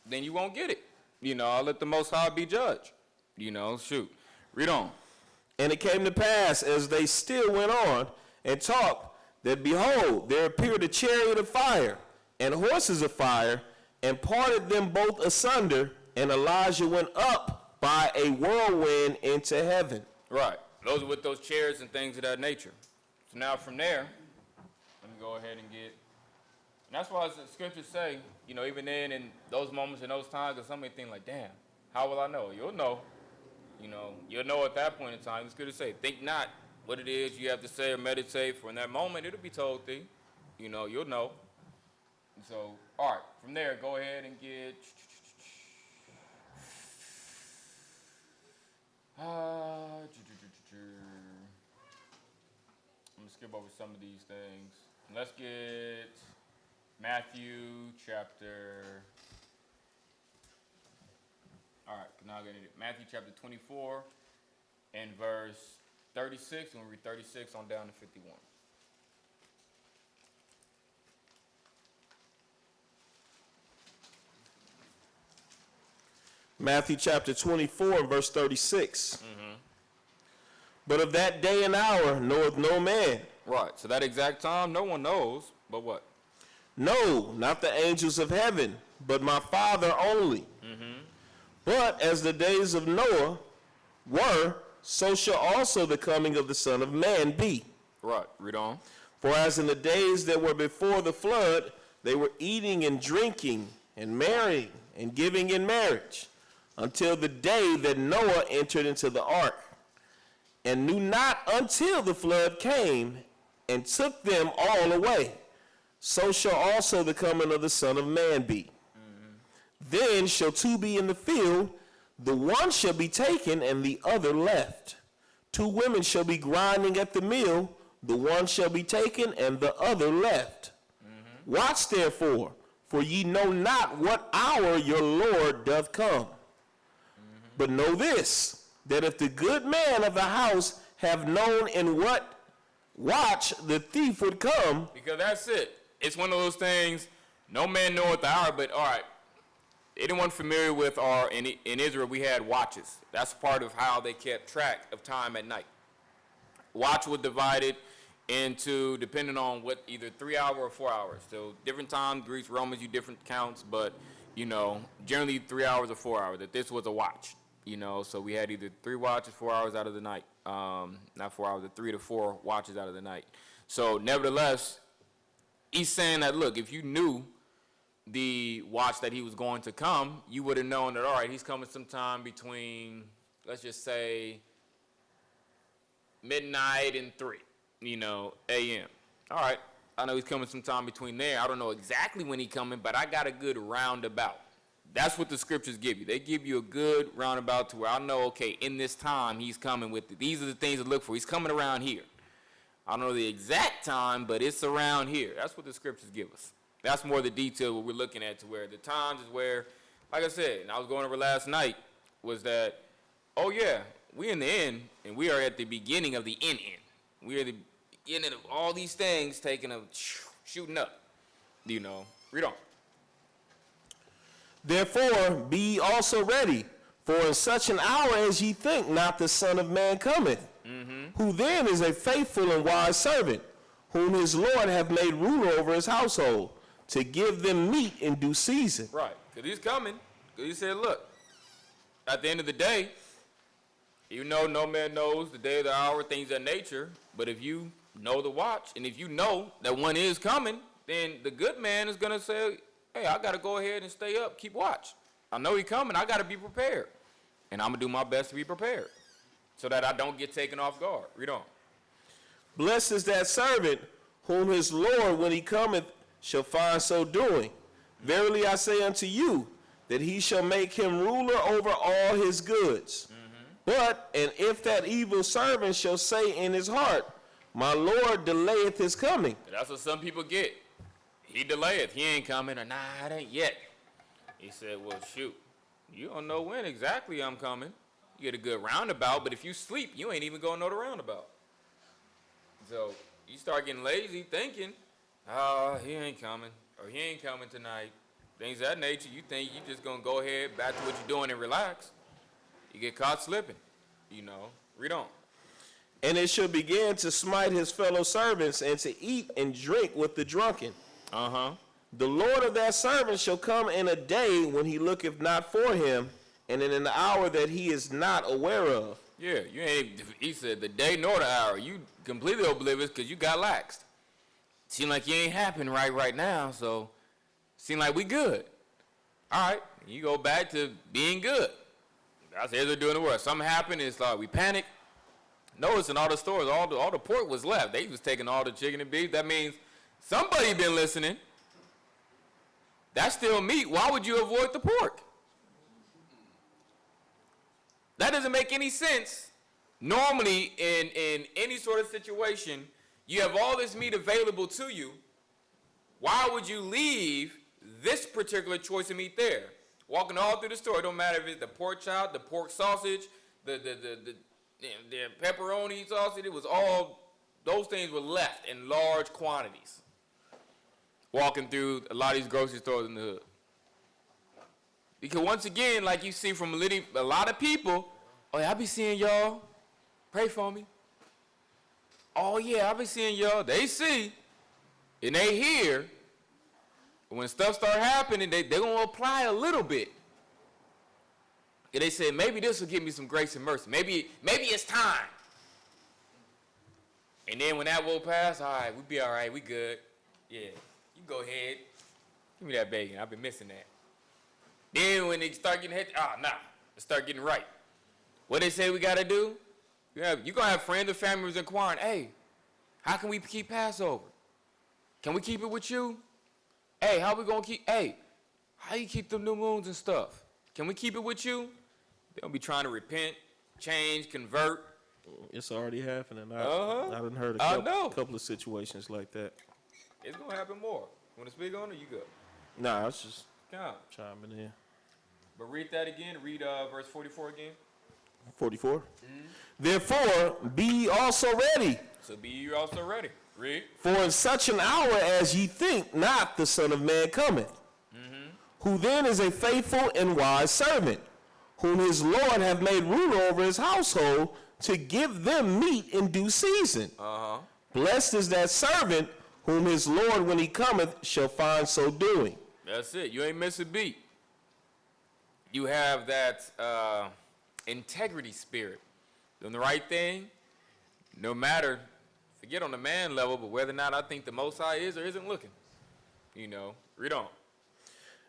then you won't get it. You know, I'll let the Most High be judge. You know, shoot. Read on. And it came to pass, as they still went on and talked, that behold, there appeared a chariot of fire and horses of fire, and parted them both asunder, and Elijah went up by a whirlwind into heaven. Right. Those are with those chariots and things of that nature. So now from there, let me go ahead and get, and that's why the scriptures say, you know, even then in those moments and those times, there's somebody think like, damn, how will I know? You'll know. You know, you'll know at that point in time. It's good to say, think not what it is you have to say or meditate, for in that moment it'll be told thee. You know, you'll know. And so, all right, from there, go ahead and get I'm gonna skip over some of these things. Let's get Matthew chapter. All right, now I'm gonna do Matthew chapter 24 and verse 36, and we'll read 36 on down to 51. Matthew chapter 24 and verse 36. But of that day and hour knoweth no man, Right. So that exact time, no one knows, but what? No, not the angels of heaven, but my Father only. But as the days of Noah were, so shall also the coming of the Son of Man be. Right. Read on. For as in the days that were before the flood, they were eating and drinking and marrying and giving in marriage, until the day that Noah entered into the ark, and knew not until the flood came and took them all away. So shall also the coming of the Son of Man be. Then shall two be in the field, the one shall be taken and the other left. Two women shall be grinding at the mill, the one shall be taken and the other left. Watch therefore, for ye know not what hour your Lord doth come. But know this, that if the good man of the house have known in what watch the thief would come. Because that's it. It's one of those things, no man knoweth the hour, but all right. Anyone familiar with in Israel, we had watches. That's part of how they kept track of time at night. Watch was divided into, depending on what, either 3 hour or 4 hours. So different times, Greeks, Romans, you different counts, but, generally 3 hours or 4 hours, that this was a watch. So we had either 3 watches, 4 hours out of the night. Not 4 hours, 3 to 4 watches out of the night. So nevertheless, he's saying that, look, if you knew the watch that he was going to come, you would have known that, all right, he's coming sometime between, let's just say, midnight and 3, a.m. All right, I know he's coming sometime between there. I don't know exactly when he's coming, but I got a good roundabout. That's what the scriptures give you. They give you a good roundabout to where I know, okay, in this time he's coming with it. These are the things to look for. He's coming around here. I don't know the exact time, but it's around here. That's what the scriptures give us. That's more the detail what we're looking at, to where the times is where, like I said, and I was going over last night, was that, oh yeah, we in the end, and we are at the beginning of the end. We are at the beginning of all these things shooting up. Read on. Therefore be ye also ready, for in such an hour as ye think not the Son of Man cometh. Who then is a faithful and wise servant, whom his Lord hath made ruler over his household, to give them meat in due season. Right, because he's coming. Because he said, look, at the end of the day, even though no man knows the day or the hour, things of nature, but if you know the watch, and if you know that one is coming, then the good man is going to say, hey, I got to go ahead and stay up, keep watch. I know he's coming, I got to be prepared. And I'm going to do my best to be prepared, so that I don't get taken off guard. Read on. Blessed is that servant whom his Lord, when he cometh, shall find so doing. Verily I say unto you, that he shall make him ruler over all his goods. But, and if that evil servant shall say in his heart, my Lord delayeth his coming. That's what some people get. He delayeth, he ain't coming, or nah, it ain't yet. He said, well, shoot, you don't know when exactly I'm coming. You get a good roundabout, but if you sleep, you ain't even gonna know the roundabout. So you start getting lazy thinking, oh, he ain't coming, or he ain't coming tonight. Things of that nature, you think you just gonna go ahead, back to what you're doing and relax. You get caught slipping, Read on. And it shall begin to smite his fellow servants, and to eat and drink with the drunken. The Lord of that servant shall come in a day when he looketh not for him, and in an hour that he is not aware of. Yeah, he said the day nor the hour. You completely oblivious because you got laxed. Seem like you ain't happening right now, so seem like we good. All right, you go back to being good. That's how they're doing the work. Something happened, it's like we panic. Notice in all the stores, all the pork was left. They was taking all the chicken and beef. That means somebody been listening. That's still meat. Why would you avoid the pork? That doesn't make any sense. Normally, in any sort of situation, you have all this meat available to you. Why would you leave this particular choice of meat there? Walking all through the store, it don't matter if it's the pork chop, the pork sausage, the pepperoni sausage, it was all, those things were left in large quantities. Walking through a lot of these grocery stores in the hood. Because once again, like you see from a lot of people, oh yeah, I be seeing y'all, pray for me. Oh yeah, I've been seeing y'all. They see, and they hear. When stuff start happening, they gonna apply a little bit. And they said, maybe this will give me some grace and mercy. Maybe it's time. And then when that will pass, all right, we be all right, we good. Yeah, you go ahead. Give me that bacon. I've been missing that. Then when they start getting hit, let's start getting right. What they say we gotta do? You're gonna have friends and families inquiring, hey, how can we keep Passover? Can we keep it with you? Hey, how we gonna keep, how you keep them new moons and stuff? Can we keep it with you? They'll be trying to repent, change, convert. It's already happening. I done heard I a know. couple of situations like that. It's gonna happen more. You wanna speak on it? You go. Nah, I was just Come. chiming in. But read that again. Read verse 44 again. 44. Therefore, be ye also ready, So be you also ready. Read. for in such an hour as ye think not the Son of Man cometh. Who then is a faithful and wise servant, whom his Lord hath made ruler over his household, to give them meat in due season. Blessed is that servant whom his Lord, when he cometh, shall find so doing. That's it. You ain't missing a beat. You have that integrity spirit. Doing the right thing, no matter, forget on the man level, but whether or not I think the Most High is or isn't looking. Read on.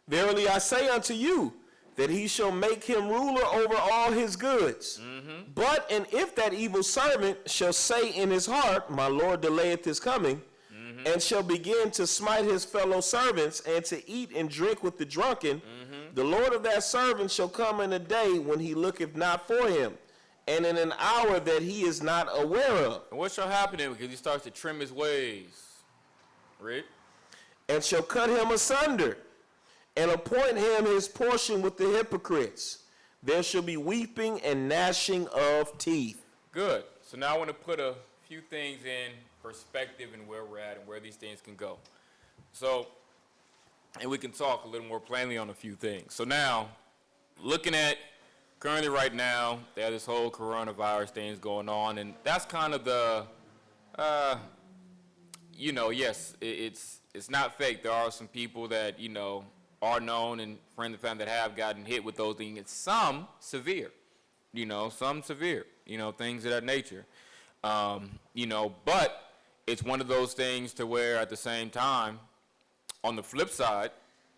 Verily I say unto you, that he shall make him ruler over all his goods. But, and if that evil servant shall say in his heart, my Lord delayeth his coming, and shall begin to smite his fellow servants, and to eat and drink with the drunken, the Lord of that servant shall come in a day when he looketh not for him, and in an hour that he is not aware of. And what shall happen then? Because he starts to trim his ways. Read. And shall cut him asunder, and appoint him his portion with the hypocrites. There shall be weeping and gnashing of teeth. Good. So now I want to put a few things in perspective and where we're at and where these things can go. So, and we can talk a little more plainly on a few things. So now, looking at currently right now, they have this whole coronavirus things going on, and that's kind of the, yes, it's not fake. There are some people that, are known and friends and family that have gotten hit with those things. It's some severe, things of that nature. But it's one of those things to where at the same time, on the flip side,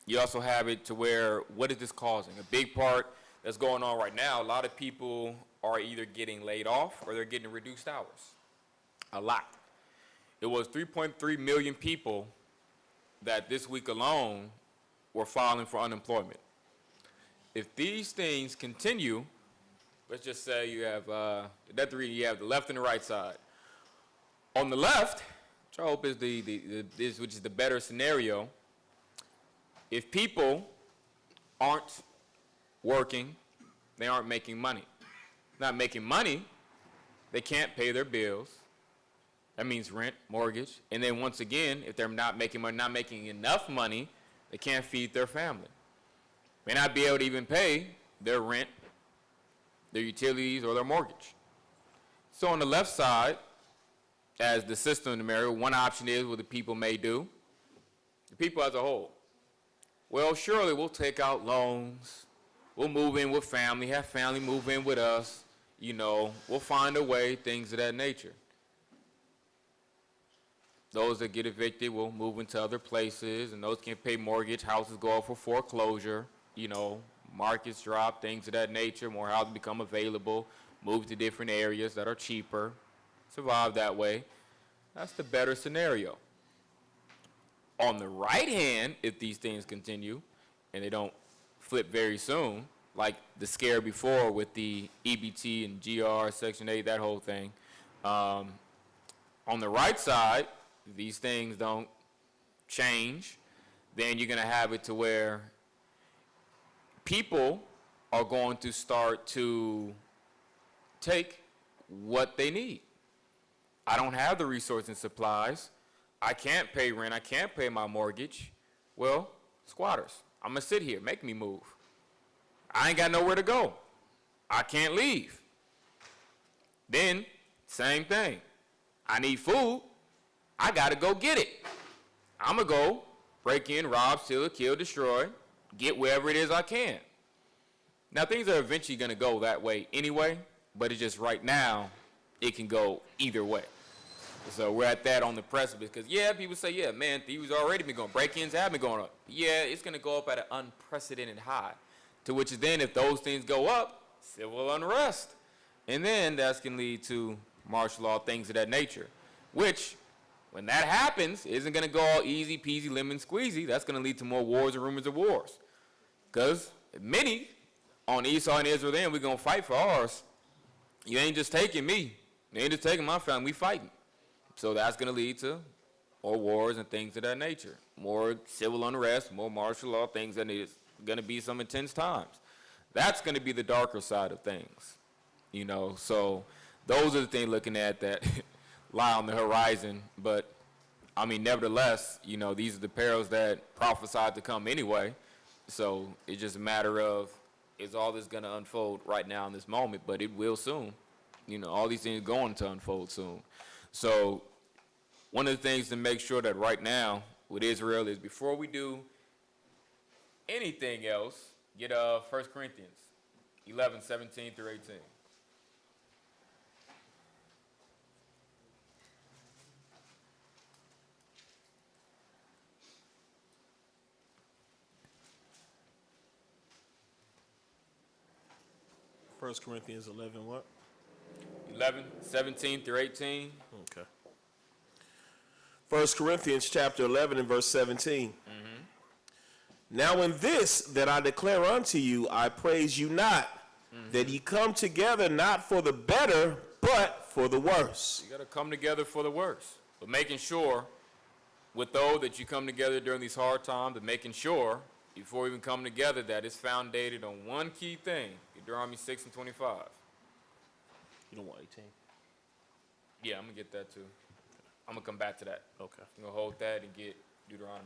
you also have it to where, what is this causing? A big part that's going on right now, a lot of people are either getting laid off or they're getting reduced hours. A lot. It was 3.3 million people that this week alone were filing for unemployment. If these things continue, let's just say you have you have the left and the right side. On the left, which I hope is which is the better scenario, if people aren't working, they aren't making money. Not making money, they can't pay their bills. That means rent, mortgage, and then once again, if they're not making money, not making enough money, they can't feed their family. May not be able to even pay their rent, their utilities, or their mortgage. So on the left side, as the system in America, one option is what the people may do. The people as a whole. Well, surely we'll take out loans. We'll move in with family, have family move in with us. We'll find a way, things of that nature. Those that get evicted will move into other places, and those can't pay mortgage, houses go up for foreclosure, markets drop, things of that nature, more houses become available, move to different areas that are cheaper, survive that way. That's the better scenario. On the right hand, if these things continue, and they don't flip very soon, like the scare before with the EBT and GR, Section 8, that whole thing, on the right side, these things don't change, then you're going to have it to where people are going to start to take what they need. I don't have the resources and supplies. I can't pay rent. I can't pay my mortgage. Well, squatters, I'm going to sit here. Make me move. I ain't got nowhere to go. I can't leave. Then, same thing. I need food. I got to go get it. I'm going to go break in, rob, steal, kill, destroy, get wherever it is I can. Now, things are eventually going to go that way anyway, but it's just right now, it can go either way. So we're at that on the precipice because, yeah, people say, yeah, man, thieves already been going, break-ins have been going up. Yeah, it's going to go up at an unprecedented high, to which then if those things go up, civil unrest. And then that's going to lead to martial law, things of that nature, which, when that happens, isn't going to go all easy peasy, lemon squeezy. That's going to lead to more wars and rumors of wars. Because many on Esau and Israel, then we're going to fight for ours. You ain't just taking me. You ain't just taking my family. We fighting. So that's going to lead to more wars and things of that nature. More civil unrest, more martial law, things that is going to be some intense times. That's going to be the darker side of things. You know, so those are the things looking at that lie on the horizon. But, I mean, nevertheless, you know, these are the perils that prophesied to come anyway. So it's just a matter of, is all this going to unfold right now in this moment? But it will soon. You know, all these things are going to unfold soon. So one of the things to make sure that right now with Israel is before we do anything else, get 1 Corinthians 11:17 through 18. First Corinthians 11 what? 11:17 through 18. Okay. 1 Corinthians chapter 11 and verse 17. Now in this that I declare unto you, I praise you not, that ye come together not for the better, but for the worse. You got to come together for the worse. But making sure with those that you come together during these hard times, and making sure before we even come together that it's founded on one key thing. Deuteronomy 6:25. You don't want 18? Yeah, I'm going to get that too. I'm going to come back to that. Okay. I'm going to hold that and get Deuteronomy.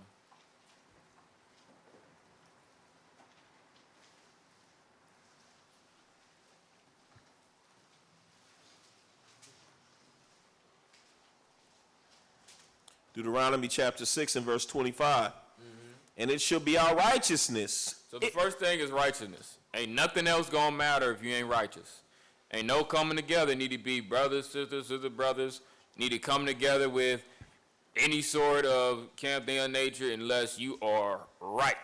Deuteronomy chapter 6 and verse 25. And it shall be our righteousness. So the first thing is righteousness. Ain't nothing else going to matter if you ain't righteous. Ain't no coming together. Need to be brothers, sisters, brothers. Need to come together with any sort of campaign nature unless you are right.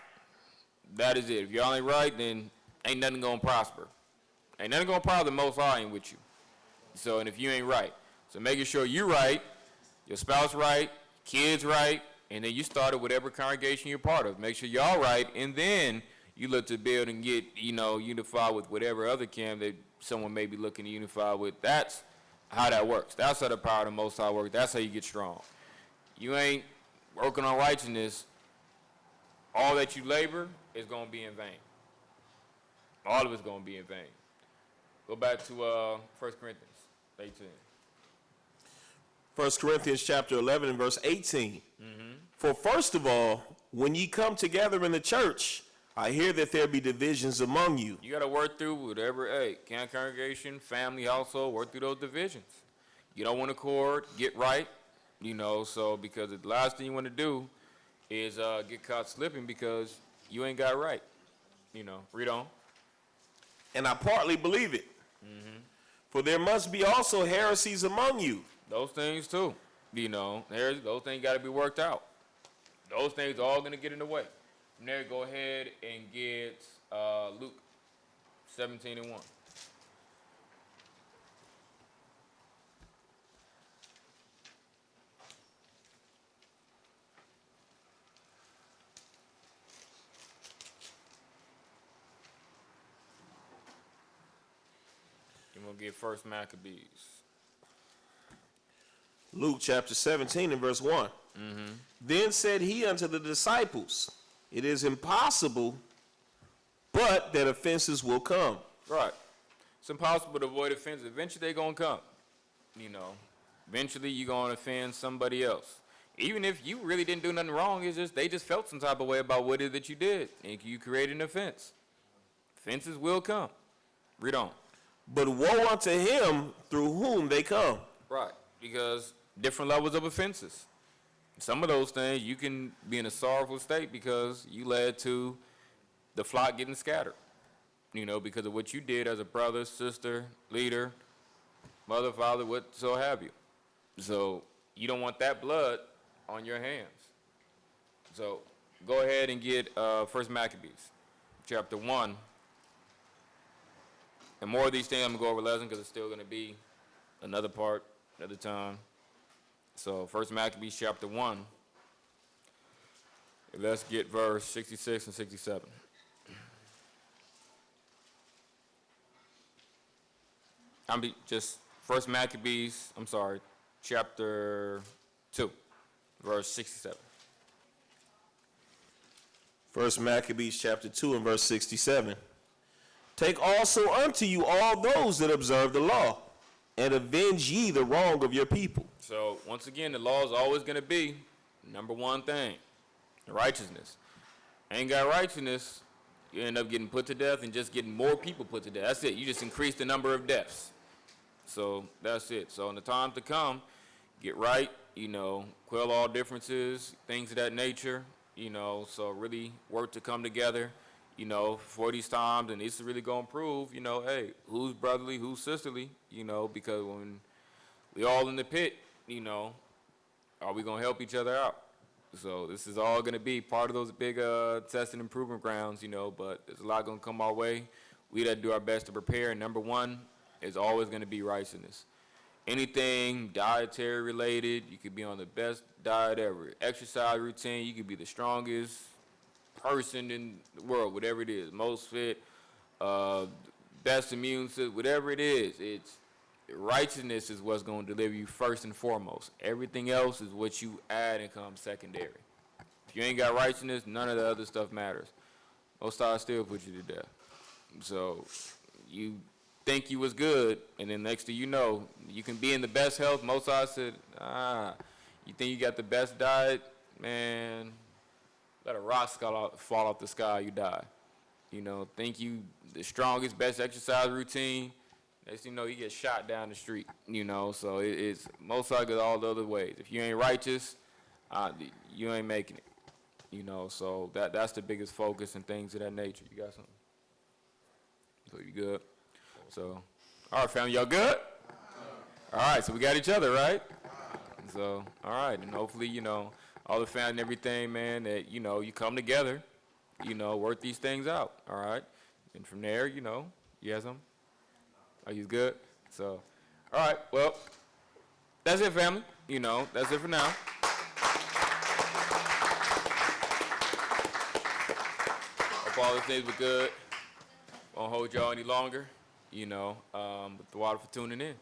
That is it. If y'all ain't right, then ain't nothing going to prosper. Ain't nothing going to prosper. The Most High ain't with you. So, and if you ain't right. So making sure you right, your spouse right, kids right, and then you start at whatever congregation you're part of. Make sure y'all right, and then you look to build and get, you know, unified with whatever other camp that someone may be looking to unify with. That's how that works. That's how the power of the Most High works. That's how you get strong. You ain't working on righteousness, all that you labor is going to be in vain. All of it's going to be in vain. Go back to 1 Corinthians 18. 1 Corinthians chapter 11 and verse 18. For first of all, when ye come together in the church, I hear that there be divisions among you. You got to work through whatever, congregation, family, household, work through those divisions. You don't want to accord, get right, you know, so because the last thing you want to do is get caught slipping because you ain't got right. You know, read on. And I partly believe it. For there must be also heresies among you. Those things too, you know, those things got to be worked out. Those things are all going to get in the way. From there, go ahead and get Luke 17 and 1. You're going to get First Maccabees. Luke chapter 17 and verse 1. Then said he unto the disciples, it is impossible, but that offenses will come. Right. It's impossible to avoid offense. Eventually they're going to come. You know, eventually you're going to offend somebody else. Even if you really didn't do nothing wrong, it's just they just felt some type of way about what it is that you did, and you created an offense. Offenses will come. Read on. But woe unto him through whom they come. Right. Because different levels of offenses. Some of those things you can be in a sorrowful state because you led to the flock getting scattered, because of what you did as a brother, sister, leader, mother, father, what so have you. So you don't want that blood on your hands. So go ahead and get 1 Maccabees, chapter 1. And more of these things I'm going to go over lesson because it's still going to be another part, another time. So 1 Maccabees, chapter 1. Let's get verse 66 and 67. Chapter 2, verse 67. 1 Maccabees chapter 2 and verse 67. Take also unto you all those that observe the law, and avenge ye the wrong of your people. So once again, the law is always going to be number one thing, righteousness. Ain't got righteousness, you end up getting put to death and just getting more people put to death. That's it. You just increase the number of deaths. So that's it. So in the time to come, get right, quell all differences, things of that nature, so really work to come together, for these times, and it's really going to prove, hey, who's brotherly, who's sisterly, because when we all in the pit, are we going to help each other out? So this is all going to be part of those big test and improvement grounds, but there's a lot going to come our way. We got to do our best to prepare, and number one is always going to be righteousness. Anything dietary related, you could be on the best diet ever. Exercise routine, you could be the strongest person in the world, whatever it is, most fit, best immune system, whatever it is, it's righteousness is what's going to deliver you first and foremost. Everything else is what you add and comes secondary. If you ain't got righteousness, none of the other stuff matters. Most High still put you to death. So you think you was good, and then next thing you know, you can be in the best health. Most High said, you think you got the best diet, man, let a rock fall off the sky, you die. Think you the strongest, best exercise routine, next thing you know, you get shot down the street, so it's most likely all the other ways. If you ain't righteous, you ain't making it, so that's the biggest focus and things of that nature. You got something? So you good? So, all right, family, y'all good? All right, so we got each other, right? So, all right, and hopefully, all the family and everything, man, that, you come together, work these things out, all right? And from there, you have something? Are you good? So, all right, well, that's it, family. That's it for now. Hope all the things were good. Won't hold y'all any longer, with the water for tuning in.